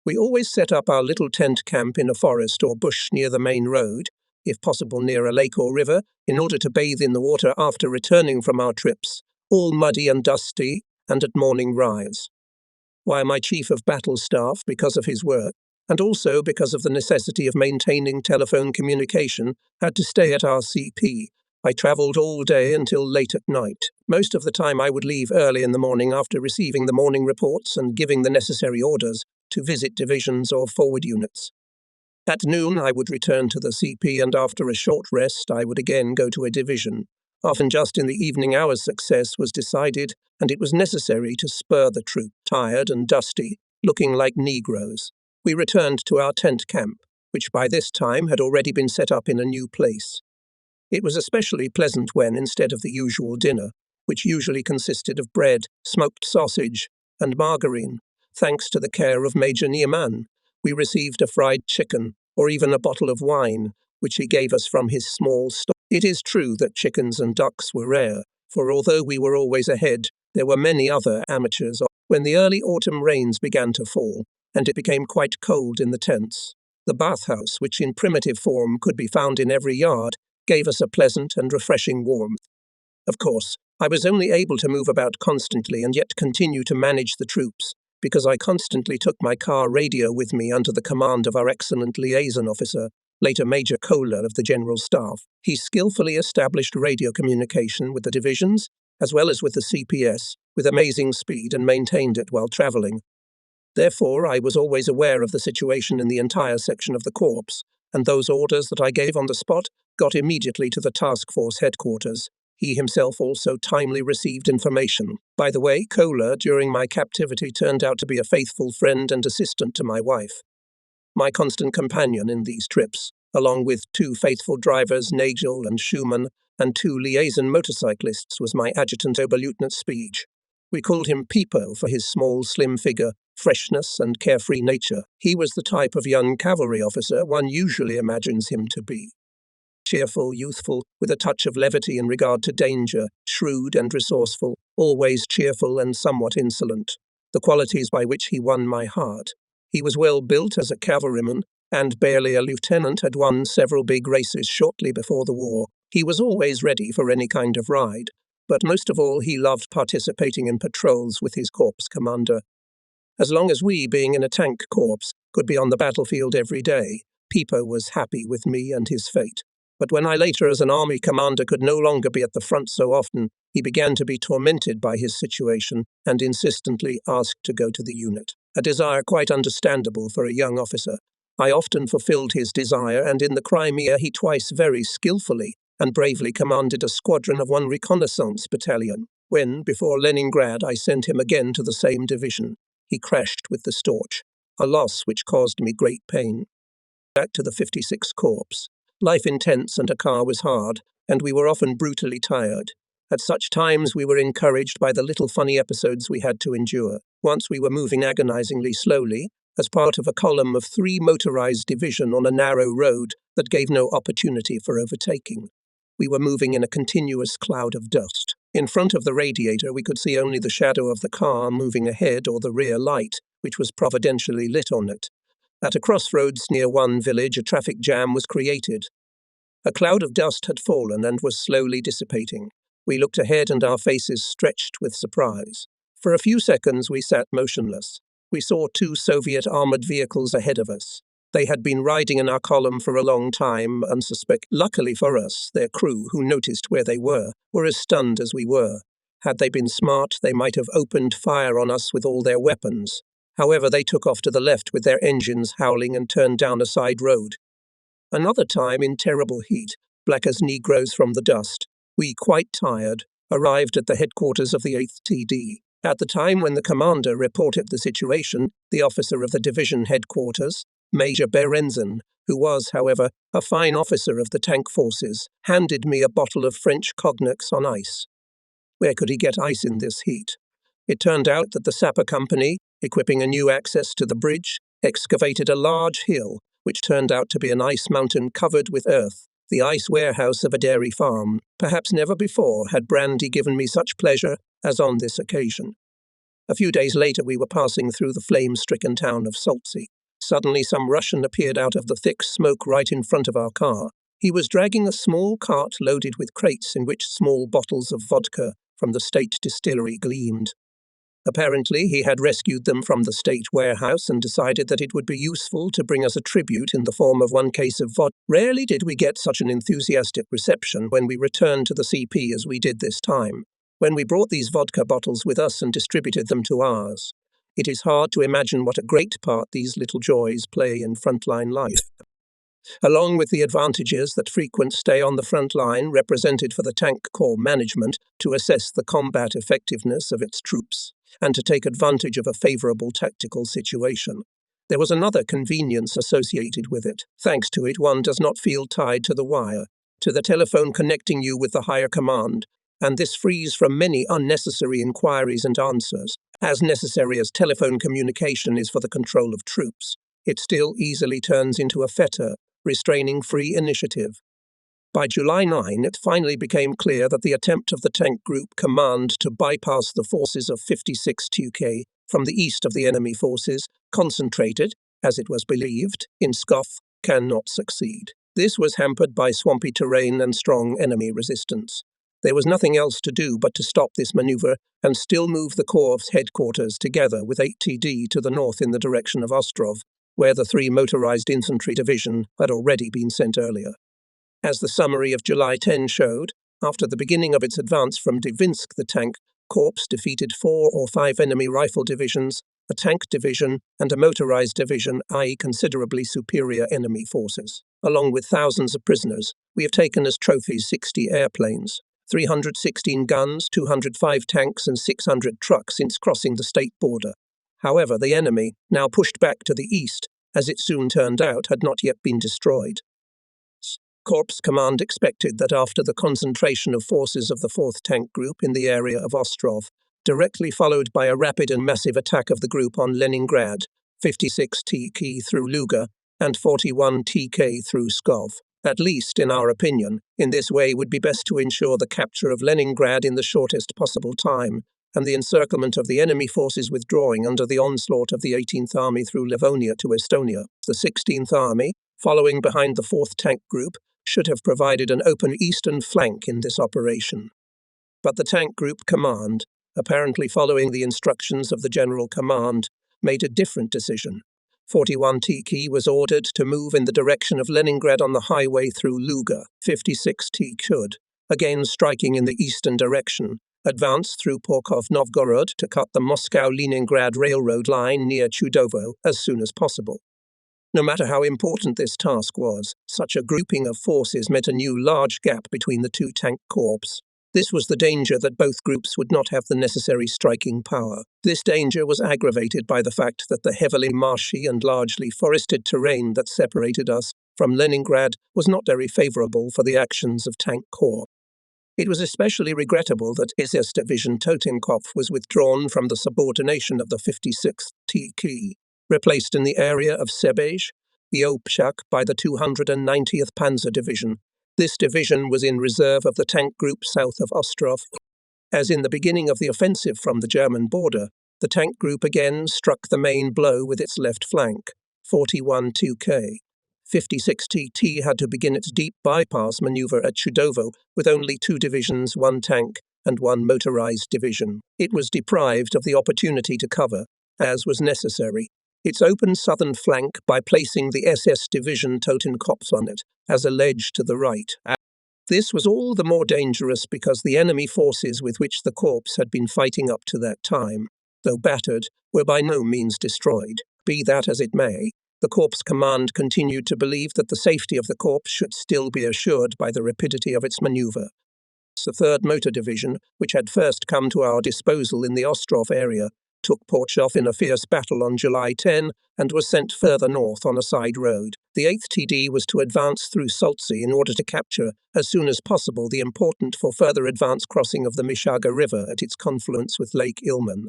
We always set up our little tent camp in a forest or bush near the main road, if possible near a lake or river, in order to bathe in the water after returning from our trips, all muddy and dusty, and at morning rise. Why, my chief of battle staff, because of his work, and also because of the necessity of maintaining telephone communication, had to stay at our CP. I travelled all day until late at night. Most of the time I would leave early in the morning after receiving the morning reports and giving the necessary orders to visit divisions or forward units. At noon I would return to the CP, and after a short rest I would again go to a division. Often just in the evening hours success was decided, and it was necessary to spur the troop, tired and dusty, looking like Negroes. We returned to our tent camp, which by this time had already been set up in a new place. It was especially pleasant when, instead of the usual dinner, which usually consisted of bread, smoked sausage, and margarine, thanks to the care of Major Niemann, we received a fried chicken, or even a bottle of wine, which he gave us from his small store. It is true that chickens and ducks were rare, for although we were always ahead, there were many other amateurs. When the early autumn rains began to fall, and it became quite cold in the tents, the bathhouse, which in primitive form could be found in every yard, gave us a pleasant and refreshing warmth. Of course, I was only able to move about constantly and yet continue to manage the troops, because I constantly took my car radio with me under the command of our excellent liaison officer, later Major Kohler of the General Staff. He skillfully established radio communication with the divisions, as well as with the CPS, with amazing speed, and maintained it while travelling. Therefore, I was always aware of the situation in the entire section of the corps, and those orders that I gave on the spot got immediately to the task force headquarters. He himself also timely received information. By the way, Kohler, during my captivity, turned out to be a faithful friend and assistant to my wife. My constant companion in these trips, along with 2 faithful drivers, Nagel and Schumann, and 2 liaison motorcyclists, was my adjutant Oberleutnant Spiegel. We called him Pipo for his small, slim figure, freshness, and carefree nature. He was the type of young cavalry officer one usually imagines him to be. Cheerful, youthful, with a touch of levity in regard to danger, shrewd and resourceful, always cheerful and somewhat insolent, the qualities by which he won my heart. He was well built as a cavalryman, and barely a lieutenant, had won several big races shortly before the war. He was always ready for any kind of ride, but most of all he loved participating in patrols with his corps commander. As long as we, being in a tank corps, could be on the battlefield every day, Pipo was happy with me and his fate. But when I later as an army commander could no longer be at the front so often, he began to be tormented by his situation and insistently asked to go to the unit, a desire quite understandable for a young officer. I often fulfilled his desire, and in the Crimea he twice very skillfully and bravely commanded a squadron of 1 reconnaissance battalion. When, before Leningrad, I sent him again to the same division, he crashed with the Storch, a loss which caused me great pain. Back to the 56th Corps. Life intense and a car was hard, and we were often brutally tired. At such times we were encouraged by the little funny episodes we had to endure. Once we were moving agonizingly slowly, as part of a column of 3 motorized division on a narrow road that gave no opportunity for overtaking. We were moving in a continuous cloud of dust. In front of the radiator we could see only the shadow of the car moving ahead or the rear light, which was providentially lit on it. At a crossroads near one village, a traffic jam was created. A cloud of dust had fallen and was slowly dissipating. We looked ahead and our faces stretched with surprise. For a few seconds we sat motionless. We saw 2 Soviet armored vehicles ahead of us. They had been riding in our column for a long time, unsuspect. Luckily for us, their crew, who noticed where they were as stunned as we were. Had they been smart, they might have opened fire on us with all their weapons. However, they took off to the left with their engines howling and turned down a side road. Another time, in terrible heat, black as Negroes from the dust, we, quite tired, arrived at the headquarters of the 8th TD. At the time when the commander reported the situation, the officer of the division headquarters, Major Berenzen, who was, however, a fine officer of the tank forces, handed me a bottle of French cognacs on ice. Where could he get ice in this heat? It turned out that the sapper company, equipping a new access to the bridge, excavated a large hill, which turned out to be an ice mountain covered with earth, the ice warehouse of a dairy farm. Perhaps never before had brandy given me such pleasure as on this occasion. A few days later we were passing through the flame-stricken town of Soltsi. Suddenly some Russian appeared out of the thick smoke right in front of our car. He was dragging a small cart loaded with crates in which small bottles of vodka from the state distillery gleamed. Apparently, he had rescued them from the state warehouse and decided that it would be useful to bring us a tribute in the form of 1 case of vodka. Rarely did we get such an enthusiastic reception when we returned to the CP as we did this time, when we brought these vodka bottles with us and distributed them to ours. It is hard to imagine what a great part these little joys play in frontline life. Along with the advantages that frequent stay on the front line represented for the Tank Corps management to assess the combat effectiveness of its troops and to take advantage of a favorable tactical situation, there was another convenience associated with it. Thanks to it, one does not feel tied to the wire, to the telephone connecting you with the higher command, and this frees from many unnecessary inquiries and answers. As necessary as telephone communication is for the control of troops, it still easily turns into a fetter, restraining free initiative. By July 9, it finally became clear that the attempt of the Tank Group Command to bypass the forces of 56 2K from the east of the enemy forces, concentrated, as it was believed, in Pskov, cannot succeed. This was hampered by swampy terrain and strong enemy resistance. There was nothing else to do but to stop this maneuver and still move the Corps' headquarters together with 8 TD to the north in the direction of Ostrov, where the 3 motorized infantry division had already been sent earlier. As the summary of July 10 showed, after the beginning of its advance from Dvinsk, the Tank Corps defeated 4 or 5 enemy rifle divisions, a tank division, and a motorized division, i.e. considerably superior enemy forces. Along with thousands of prisoners, we have taken as trophies 60 airplanes, 316 guns, 205 tanks, and 600 trucks since crossing the state border. However, the enemy, now pushed back to the east, as it soon turned out, had not yet been destroyed. Corps Command expected that after the concentration of forces of the 4th Tank Group in the area of Ostrov, directly followed by a rapid and massive attack of the group on Leningrad, 56 TK through Luga, and 41 TK through Pskov. At least, in our opinion, in this way would be best to ensure the capture of Leningrad in the shortest possible time, and the encirclement of the enemy forces withdrawing under the onslaught of the 18th Army through Livonia to Estonia. The 16th Army, following behind the 4th Tank Group, should have provided an open eastern flank in this operation. But the Tank Group Command, apparently following the instructions of the General Command, made a different decision. 41 TK was ordered to move in the direction of Leningrad on the highway through Luga. 56 T could, again striking in the eastern direction, advance through Porkov-Novgorod to cut the Moscow-Leningrad railroad line near Chudovo as soon as possible. No matter how important this task was, such a grouping of forces meant a new large gap between the two tank corps. This was the danger that both groups would not have the necessary striking power. This danger was aggravated by the fact that the heavily marshy and largely forested terrain that separated us from Leningrad was not very favorable for the actions of Tank Corps. It was especially regrettable that SS Division Totenkopf was withdrawn from the subordination of the 56th TK, replaced in the area of Sebej, the Obshak, by the 290th Panzer Division. This division was in reserve of the tank group south of Ostrov. As in the beginning of the offensive from the German border, the tank group again struck the main blow with its left flank, 41 2K. 56 TT had to begin its deep bypass maneuver at Chudovo with only 2 divisions, 1 tank, and 1 motorized division. It was deprived of the opportunity to cover, as was necessary, its open southern flank by placing the SS Division Totenkopf on it, as a ledge to the right. This was all the more dangerous because the enemy forces with which the corps had been fighting up to that time, though battered, were by no means destroyed. Be that as it may, the Corps Command continued to believe that the safety of the Corps should still be assured by the rapidity of its maneuver. The 3rd Motor Division, which had first come to our disposal in the Ostrov area, took Porchov in a fierce battle on July 10 and was sent further north on a side road. The 8th TD was to advance through Soltsy in order to capture, as soon as possible, the important for further advance crossing of the Mishaga River at its confluence with Lake Ilmen.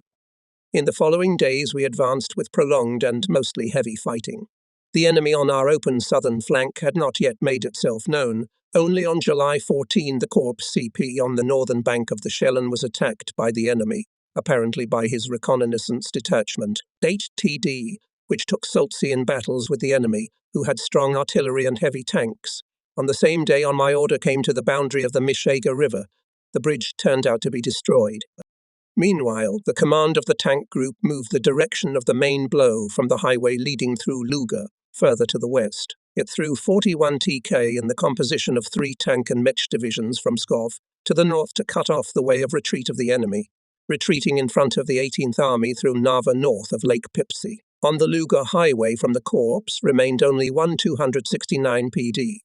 In the following days we advanced with prolonged and mostly heavy fighting. The enemy on our open southern flank had not yet made itself known. Only on July 14 the Corps CP on the northern bank of the Schellen was attacked by the enemy, apparently by his reconnaissance detachment. 8 TD, which took Soltsy in battles with the enemy, who had strong artillery and heavy tanks. On the same day on my order came to the boundary of the Mishaga River. The bridge turned out to be destroyed. Meanwhile, the command of the tank group moved the direction of the main blow from the highway leading through Luga, further to the west. It threw 41 TK in the composition of 3 tank and Mech divisions from Pskov to the north to cut off the way of retreat of the enemy, retreating in front of the 18th Army through Nava north of Lake Pipsy. On the Luga highway from the Corps remained only 1 269 PD.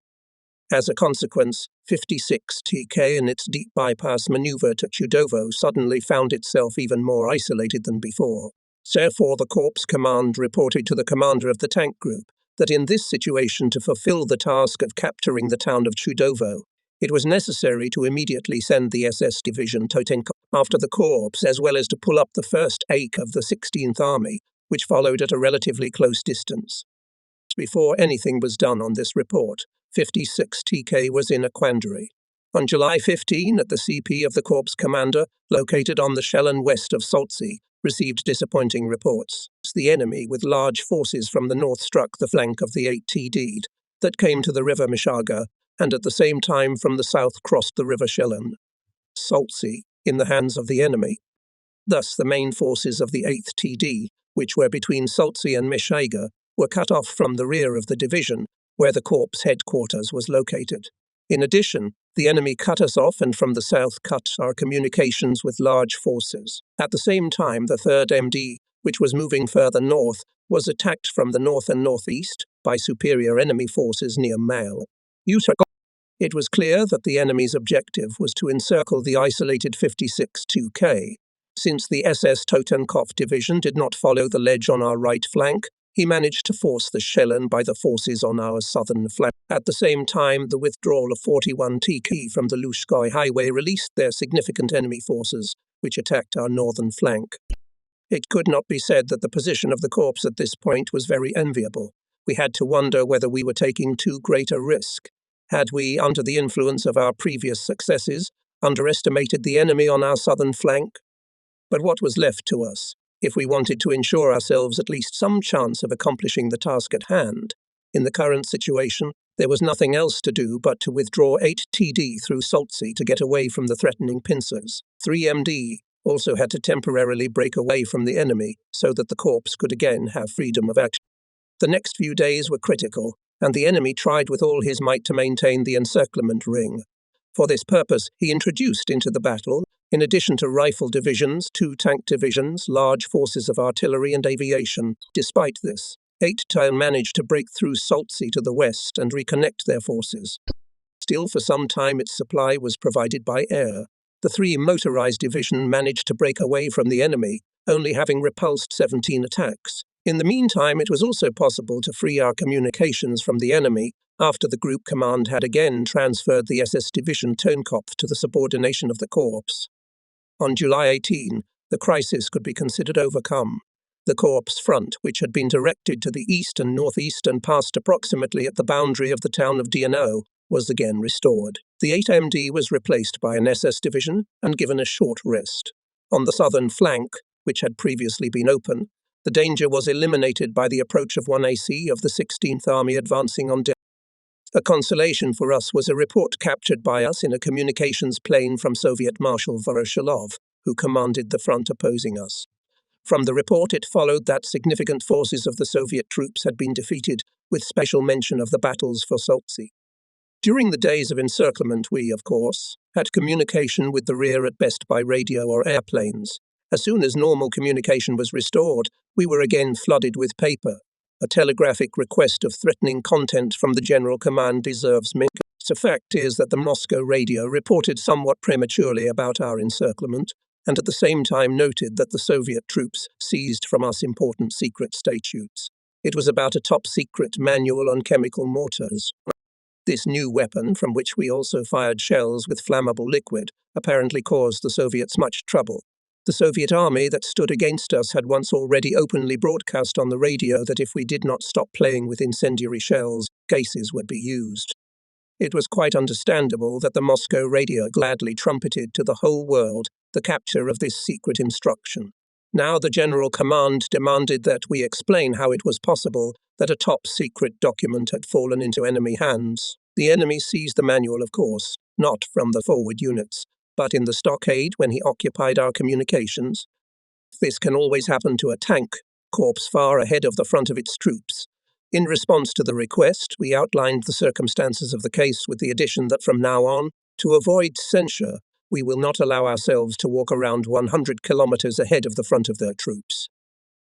As a consequence, 56 TK in its deep bypass maneuver to Chudovo suddenly found itself even more isolated than before. Therefore, the Corps Command reported to the commander of the tank group that in this situation, to fulfill the task of capturing the town of Chudovo, it was necessary to immediately send the SS Division Totenkopf after the Corps, as well as to pull up the first ache of the 16th Army, which followed at a relatively close distance. Before anything was done on this report, 56 TK was in a quandary. On July 15, at the CP of the Corps Commander, located on the Schellen west of Soltsy, received disappointing reports. The enemy, with large forces from the north, struck the flank of the 8 TD that came to the river Mishaga, and at the same time from the south crossed the river Schellen. Soltsy, in the hands of the enemy. Thus the main forces of the 8th TD, which were between Soltsy and Mishaga, were cut off from the rear of the division, where the Corps headquarters was located. In addition, the enemy cut us off and from the south cut our communications with large forces. At the same time, the 3rd MD, which was moving further north, was attacked from the north and northeast by superior enemy forces near Mail. It was clear that the enemy's objective was to encircle the isolated 56 2K. Since the SS Totenkopf division did not follow the ledge on our right flank, he managed to force the Schellen by the forces on our southern flank. At the same time, the withdrawal of 41 TK from the Lushkoy highway released their significant enemy forces, which attacked our northern flank. It could not be said that the position of the Corps at this point was very enviable. We had to wonder whether we were taking too great a risk. Had we, under the influence of our previous successes, underestimated the enemy on our southern flank? But what was left to us, if we wanted to ensure ourselves at least some chance of accomplishing the task at hand, in the current situation, There was nothing else to do but to withdraw 8TD through Saltsea to get away from the threatening pincers. 3MD also had to temporarily break away from the enemy so that the corps could again have freedom of action. The next few days were critical, and the enemy tried with all his might to maintain the encirclement ring. For this purpose, he introduced into the battle, in addition to rifle divisions, 2 tank divisions, large forces of artillery and aviation. Despite this, 8TD managed to break through Saltsea to the west and reconnect their forces. Still, for some time its supply was provided by air. The 3 motorized division managed to break away from the enemy, only having repulsed 17 attacks. In the meantime, it was also possible to free our communications from the enemy after the group command had again transferred the SS Division Tonkopf to the subordination of the corps. On July 18, the crisis could be considered overcome. The corps front, which had been directed to the east and northeast and passed approximately at the boundary of the town of Dno, was again restored. The 8MD was replaced by an SS division and given a short rest. On the southern flank, which had previously been open, the danger was eliminated by the approach of 1AC of the 16th Army advancing on Dno. A consolation for us was a report captured by us in a communications plane from Soviet Marshal Voroshilov, who commanded the front opposing us. From the report, it followed that significant forces of the Soviet troops had been defeated, with special mention of the battles for Saltsea. During the days of encirclement, we, of course, had communication with the rear at best by radio or airplanes. As soon as normal communication was restored, we were again flooded with paper. A telegraphic request of threatening content from the General Command deserves mention. The fact is that the Moscow radio reported somewhat prematurely about our encirclement, and at the same time noted that the Soviet troops seized from us important secret statutes. It was about a top-secret manual on chemical mortars. This new weapon, from which we also fired shells with flammable liquid, apparently caused the Soviets much trouble. The Soviet army that stood against us had once already openly broadcast on the radio that if we did not stop playing with incendiary shells, gases would be used. It was quite understandable that the Moscow radio gladly trumpeted to the whole world the capture of this secret instruction. Now the General Command demanded that we explain how it was possible that a top-secret document had fallen into enemy hands. The enemy seized the manual, of course, not from the forward units, but in the stockade when he occupied our communications. This can always happen to a tank corps far ahead of the front of its troops. In response to the request, we outlined the circumstances of the case with the addition that from now on, to avoid censure, we will not allow ourselves to walk around 100 kilometers ahead of the front of their troops.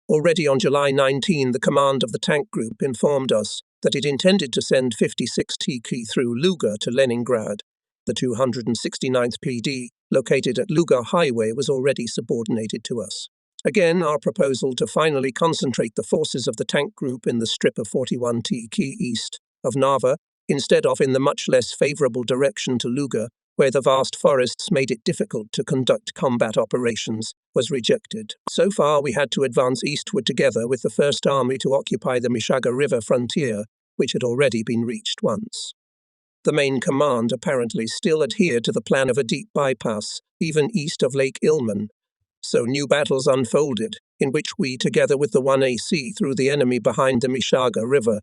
Already on July 19, the command of the tank group informed us that it intended to send 56 TK through Luga to Leningrad. The 269th PD, located at Luga Highway, was already subordinated to us. Again, our proposal to finally concentrate the forces of the tank group in the strip of 41 TK east of Narva, instead of in the much less favorable direction to Luga, where the vast forests made it difficult to conduct combat operations, was rejected. So far, we had to advance eastward together with the First Army to occupy the Mishaga River frontier, which had already been reached once. The main command apparently still adhered to the plan of a deep bypass, even east of Lake Ilmen. So new battles unfolded, in which we, together with the 1AC, threw the enemy behind the Mishaga River.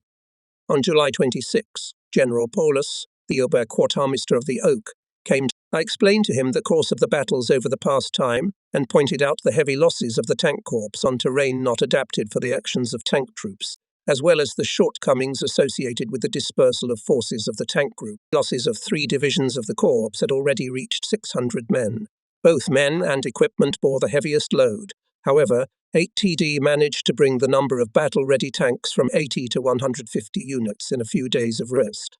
On July 26, General Paulus, the Oberquartiermeister of the Oak, came. I explained to him the course of the battles over the past time and pointed out the heavy losses of the tank corps on terrain not adapted for the actions of tank troops, as well as the shortcomings associated with the dispersal of forces of the tank group. Losses of 3 divisions of the corps had already reached 600 men. Both men and equipment bore the heaviest load. However, 8TD managed to bring the number of battle-ready tanks from 80 to 150 units in a few days of rest.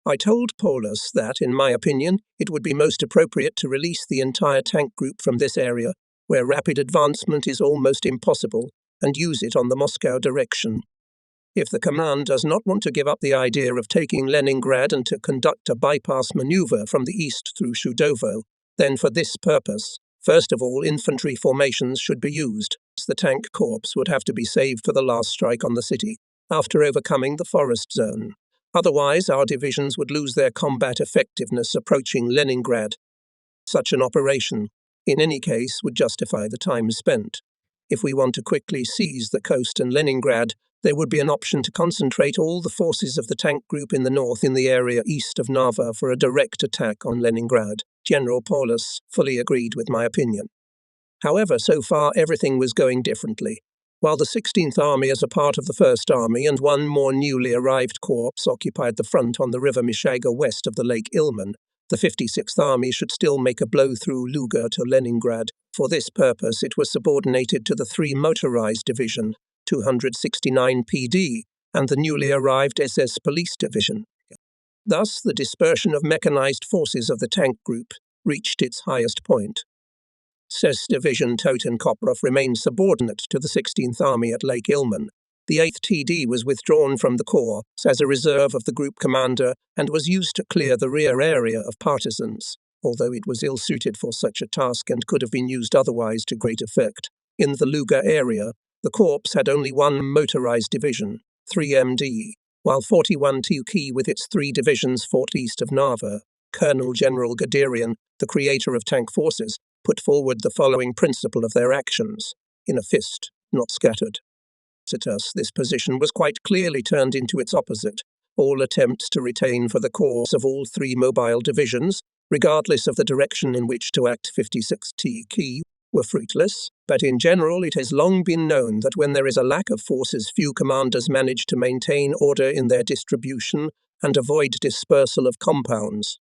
I told Paulus that, in my opinion, it would be most appropriate to release the entire tank group from this area, where rapid advancement is almost impossible, and use it on the Moscow direction. If the command does not want to give up the idea of taking Leningrad and to conduct a bypass maneuver from the east through Shudovo, then for this purpose, first of all, infantry formations should be used. The tank corps would have to be saved for the last strike on the city, after overcoming the forest zone. Otherwise, our divisions would lose their combat effectiveness approaching Leningrad. Such an operation, in any case, would justify the time spent. If we want to quickly seize the coast and Leningrad, There would be an option to concentrate all the forces of the tank group in the north in the area east of Narva for a direct attack on Leningrad. General Paulus fully agreed with my opinion. However, so far everything was going differently. While the 16th Army as a part of the 1st Army and one more newly arrived corps occupied the front on the river Mishaga west of the Lake Ilmen, the 56th Army should still make a blow through Luga to Leningrad. For this purpose it was subordinated to the 3 Motorized Division, 269 PD, and the newly arrived SS Police Division. Thus, the dispersion of mechanized forces of the tank group reached its highest point. SS Division Totenkopf remained subordinate to the 16th Army at Lake Ilmen. The 8th TD was withdrawn from the corps as a reserve of the group commander and was used to clear the rear area of partisans, although it was ill-suited for such a task and could have been used otherwise to great effect. In the Luga area, the corps had only 1 motorized division, 3 MD, while 41 TK with its 3 divisions fought east of Narva. Colonel General Guderian, the creator of tank forces, put forward the following principle of their actions: in a fist, not scattered. This position was quite clearly turned into its opposite. All attempts to retain for the course of all 3 mobile divisions, regardless of the direction in which to act 56 TK, were fruitless, but in general it has long been known that when there is a lack of forces, few commanders manage to maintain order in their distribution and avoid dispersal of compounds.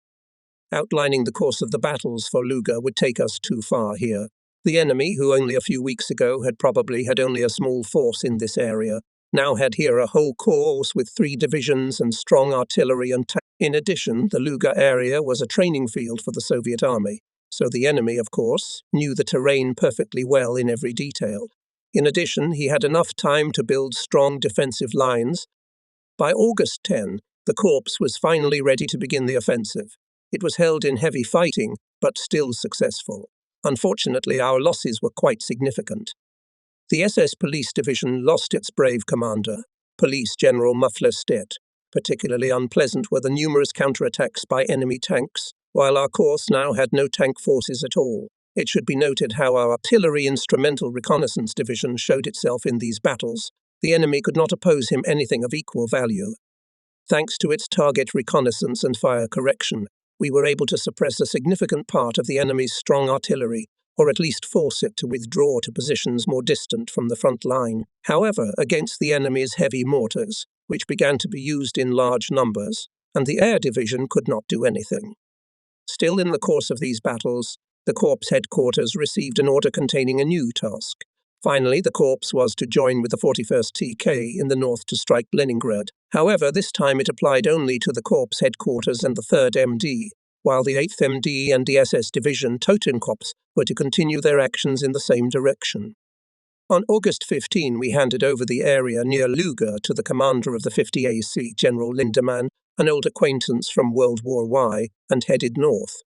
Outlining the course of the battles for Luga would take us too far here. The enemy, who only a few weeks ago had probably had only a small force in this area, now had here a whole corps with 3 divisions and strong artillery and tanks. In addition, the Luga area was a training field for the Soviet army, so the enemy, of course, knew the terrain perfectly well in every detail. In addition, he had enough time to build strong defensive lines. By August 10, the corps was finally ready to begin the offensive. It was held in heavy fighting, but still successful. Unfortunately, our losses were quite significant. The SS Police Division lost its brave commander, Police General Mufflerstedt. Particularly unpleasant were the numerous counterattacks by enemy tanks, while our corps now had no tank forces at all. It should be noted how our Artillery Instrumental Reconnaissance Division showed itself in these battles. The enemy could not oppose him anything of equal value. Thanks to its target reconnaissance and fire correction, we were able to suppress a significant part of the enemy's strong artillery, or at least force it to withdraw to positions more distant from the front line. However, against the enemy's heavy mortars, which began to be used in large numbers, and the air division could not do anything. Still, in the course of these battles, the corps headquarters received an order containing a new task. Finally, the corps was to join with the 41st TK in the north to strike Leningrad. However, this time it applied only to the corps headquarters and the 3rd MD, while the 8th MD and the SS Division Totenkopf were to continue their actions in the same direction. On August 15, we handed over the area near Luga to the commander of the 50 AC, General Lindemann, an old acquaintance from World War I, and headed north.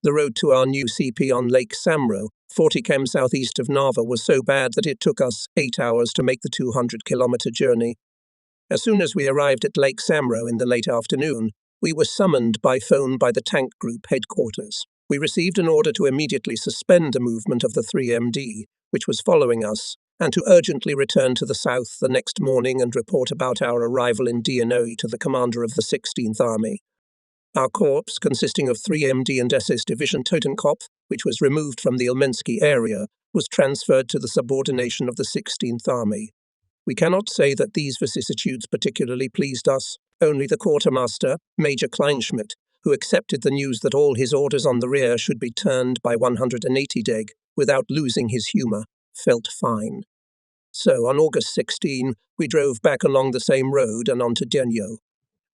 The road to our new CP on Lake Samro, 40 km southeast of Narva, was so bad that it took us 8 hours to make the 200-kilometer journey. As soon as we arrived at Lake Samro in the late afternoon, we were summoned by phone by the tank group headquarters. We received an order to immediately suspend the movement of the 3MD, which was following us, and to urgently return to the south the next morning and report about our arrival in DNO to the commander of the 16th Army. Our corps, consisting of 3MD and SS Division Totenkopf, which was removed from the Ilmensky area, was transferred to the subordination of the 16th Army. We cannot say that these vicissitudes particularly pleased us. Only the quartermaster, Major Kleinschmidt, who accepted the news that all his orders on the rear should be turned by 180 deg without losing his humour, felt fine. So, on August 16, we drove back along the same road and on to Denyo.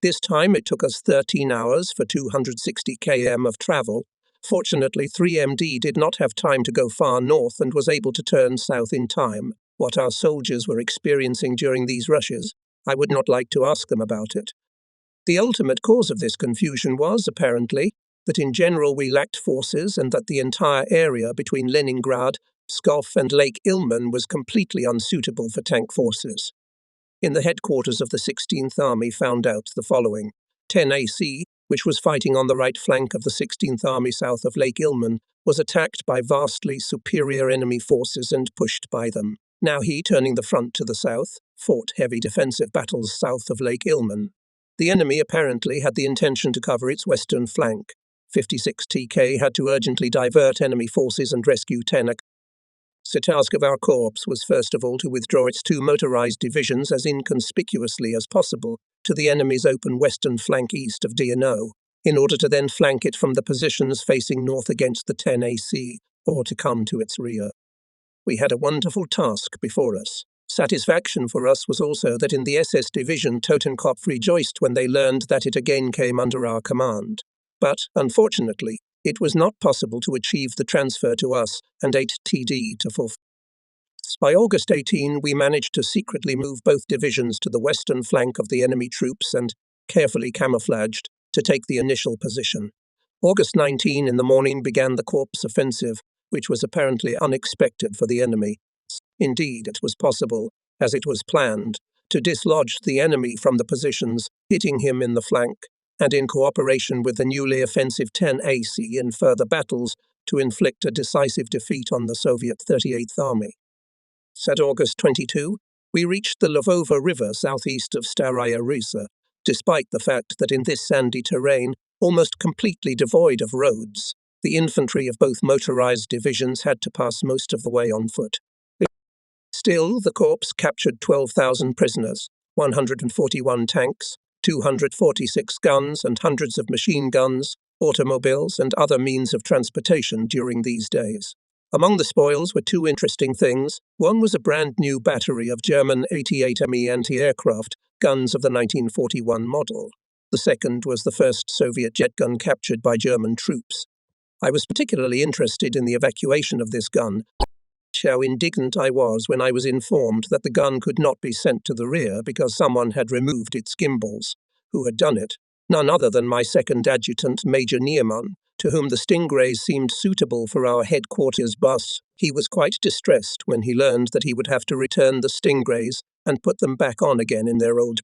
This time it took us 13 hours for 260 km of travel. Fortunately, 3MD did not have time to go far north and was able to turn south in time. What our soldiers were experiencing during these rushes, I would not like to ask them about it. The ultimate cause of this confusion was, apparently, that in general we lacked forces and that the entire area between Leningrad, Pskov and Lake Ilmen was completely unsuitable for tank forces. In the headquarters of the 16th Army found out the following. 10 AC, which was fighting on the right flank of the 16th Army south of Lake Ilmen, was attacked by vastly superior enemy forces and pushed by them. Now he, turning the front to the south, fought heavy defensive battles south of Lake Ilmen. The enemy apparently had the intention to cover its western flank. 56 TK had to urgently divert enemy forces and rescue 10. The task of our corps was first of all to withdraw its 2 motorized divisions as inconspicuously as possible to the enemy's open western flank east of DNO, in order to then flank it from the positions facing north against the 10 AC, or to come to its rear. We had a wonderful task before us. Satisfaction for us was also that in the SS Division Totenkopf rejoiced when they learned that it again came under our command. But, unfortunately, it was not possible to achieve the transfer to us and 8TD to fulfill. By August 18, we managed to secretly move both divisions to the western flank of the enemy troops and, carefully camouflaged, to take the initial position. August 19 in the morning began the corps offensive, which was apparently unexpected for the enemy. Indeed, it was possible, as it was planned, to dislodge the enemy from the positions, hitting him in the flank, and in cooperation with the newly offensive 10 AC in further battles, to inflict a decisive defeat on the Soviet 38th Army. At August 22, we reached the Lvova River southeast of Staraya Russa, despite the fact that in this sandy terrain, almost completely devoid of roads, the infantry of both motorized divisions had to pass most of the way on foot. Still, the corps captured 12,000 prisoners, 141 tanks, 246 guns and hundreds of machine guns, automobiles and other means of transportation during these days. Among the spoils were 2 interesting things. One was a brand new battery of German 88Me anti-aircraft guns of the 1941 model. The second was the first Soviet jet gun captured by German troops. I was particularly interested in the evacuation of this gun. How indignant I was when I was informed that the gun could not be sent to the rear because someone had removed its gimbals. Who had done it? None other than my second adjutant, Major Niemann, to whom the Stingrays seemed suitable for our headquarters bus. He was quite distressed when he learned that he would have to return the Stingrays and put them back on again in their old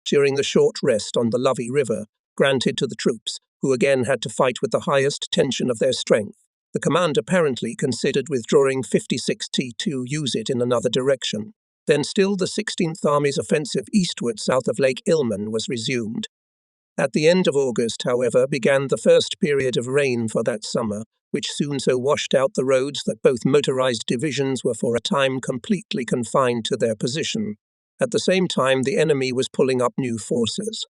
during the short rest on the Lovey River, granted to the troops, who again had to fight with the highest tension of their strength. The command apparently considered withdrawing 56T to use it in another direction. Then still the 16th Army's offensive eastward south of Lake Ilmen was resumed. At the end of August, however, began the first period of rain for that summer, which soon so washed out the roads that both motorized divisions were for a time completely confined to their position. At the same time, the enemy was pulling up new forces.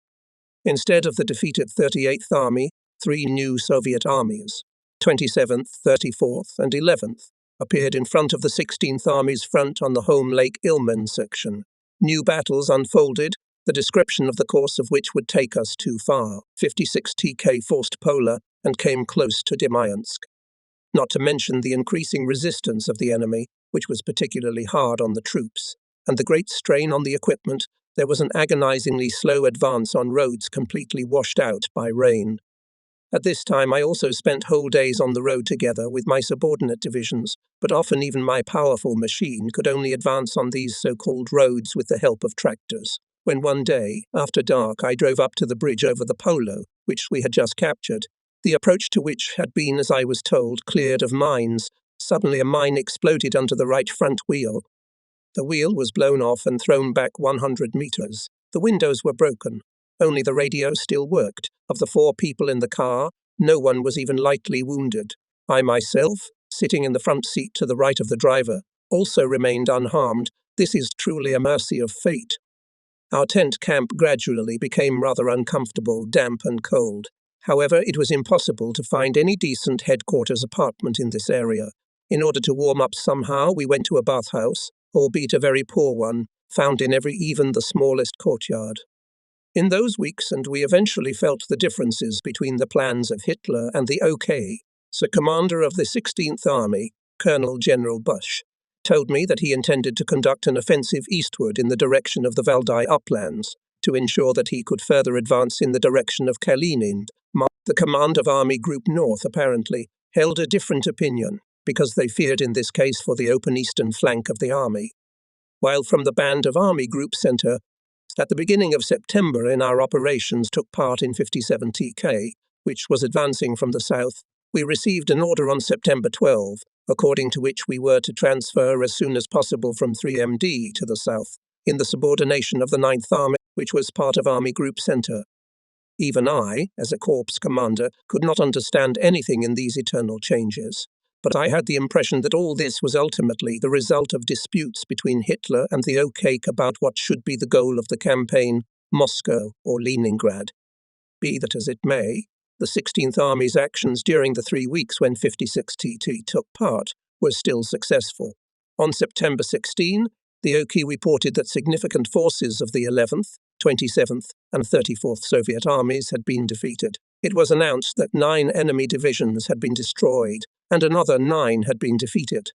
Instead of the defeated 38th Army, 3 new Soviet armies, 27th, 34th, and 11th, appeared in front of the 16th Army's front on the home Lake Ilmen section. New battles unfolded, the description of the course of which would take us too far. 56 TK forced Pola and came close to Demyansk. Not to mention the increasing resistance of the enemy, which was particularly hard on the troops, and the great strain on the equipment. There was an agonizingly slow advance on roads completely washed out by rain. At this time I also spent whole days on the road together with my subordinate divisions, but often even my powerful machine could only advance on these so-called roads with the help of tractors. When one day, after dark, I drove up to the bridge over the Polo, which we had just captured, the approach to which had been, as I was told, cleared of mines, suddenly a mine exploded under the right front wheel. The wheel was blown off and thrown back 100 meters. The windows were broken. Only the radio still worked. Of the 4 people in the car, no one was even lightly wounded. I myself, sitting in the front seat to the right of the driver, also remained unharmed. This is truly a mercy of fate. Our tent camp gradually became rather uncomfortable, damp and cold. However, it was impossible to find any decent headquarters apartment in this area. In order to warm up somehow, we went to a bathhouse, albeit a very poor one, found in even the smallest courtyard. In those weeks, and we eventually felt the differences between the plans of Hitler and the OK, the commander of the 16th Army, Colonel General Bush, told me that he intended to conduct an offensive eastward in the direction of the Valdai uplands, to ensure that he could further advance in the direction of Kalinin. The command of Army Group North, apparently, held a different opinion, because they feared in this case for the open eastern flank of the army. While from the band of Army Group Center, at the beginning of September in our operations took part in 57 TK, which was advancing from the south, we received an order on September 12 according to which we were to transfer as soon as possible from 3MD to the south, in the subordination of the 9th Army, which was part of Army Group Center. Even I, as a corps commander, could not understand anything in these eternal changes, but I had the impression that all this was ultimately the result of disputes between Hitler and the OKK about what should be the goal of the campaign, Moscow or Leningrad. Be that as it may, the 16th Army's actions during the 3 weeks when 56TT took part were still successful. On September 16, the OKK reported that significant forces of the 11th, 27th, and 34th Soviet armies had been defeated. It was announced that 9 enemy divisions had been destroyed and another 9 had been defeated.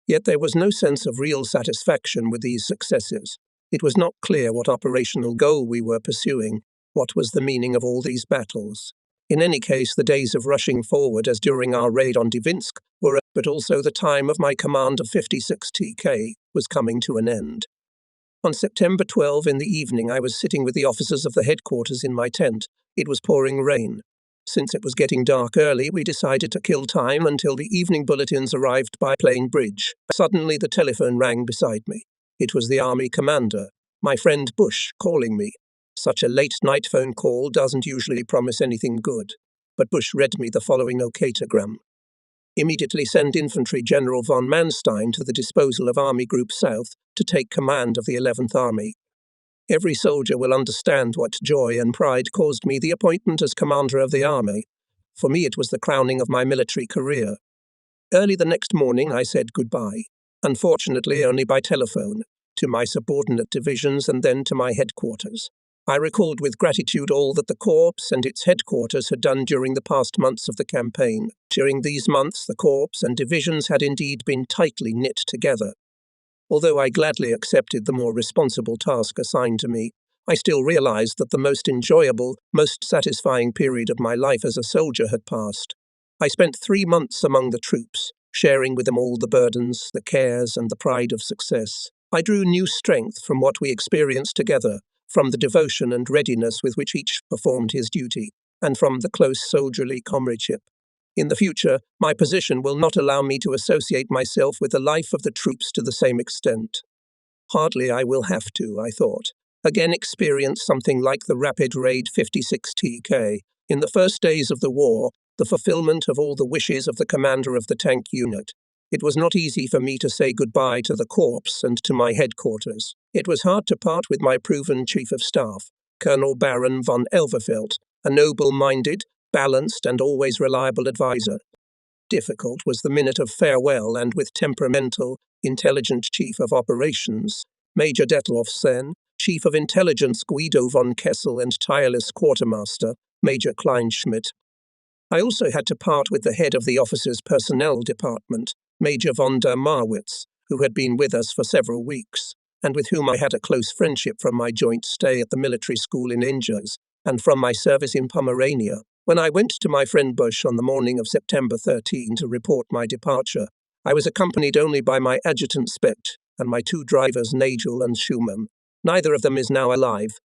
Yet there was no sense of real satisfaction with these successes. It was not clear what operational goal we were pursuing, what was the meaning of all these battles. In any case, the days of rushing forward as during our raid on Divinsk were, but also the time of my command of 56TK was coming to an end. On September 12 in the evening, I was sitting with the officers of the headquarters in my tent. It was pouring rain. Since it was getting dark early, we decided to kill time until the evening bulletins arrived by Plain Bridge. Suddenly the telephone rang beside me. It was the Army commander, my friend Bush, calling me. Such a late-night phone call doesn't usually promise anything good, but Bush read me the following okatogram. Immediately send Infantry General von Manstein to the disposal of Army Group South to take command of the 11th Army. Every soldier will understand what joy and pride caused me the appointment as commander of the army. For me, it was the crowning of my military career. Early the next morning, I said goodbye, unfortunately only by telephone, to my subordinate divisions and then to my headquarters. I recalled with gratitude all that the Corps and its headquarters had done during the past months of the campaign. During these months, the Corps and divisions had indeed been tightly knit together. Although I gladly accepted the more responsible task assigned to me, I still realized that the most enjoyable, most satisfying period of my life as a soldier had passed. I spent 3 months among the troops, sharing with them all the burdens, the cares, and the pride of success. I drew new strength from what we experienced together, from the devotion and readiness with which each performed his duty, and from the close soldierly comradeship. In the future, my position will not allow me to associate myself with the life of the troops to the same extent. Hardly I will have to, I thought, again experience something like the rapid raid 56TK. In the first days of the war, the fulfillment of all the wishes of the commander of the tank unit. It was not easy for me to say goodbye to the corps and to my headquarters. It was hard to part with my proven chief of staff, Colonel Baron von Elverfeld, a noble-minded, balanced and always reliable advisor. Difficult was the minute of farewell, and with temperamental, intelligent chief of operations, Major Detolfsen, chief of intelligence Guido von Kessel, and tireless quartermaster, Major Kleinschmidt. I also had to part with the head of the officers' personnel department, Major von der Marwitz, who had been with us for several weeks, and with whom I had a close friendship from my joint stay at the military school in Angers, and from my service in Pomerania. When I went to my friend Bush on the morning of September 13 to report my departure, I was accompanied only by my adjutant Specht and my 2 drivers Nigel and Schumann. Neither of them is now alive,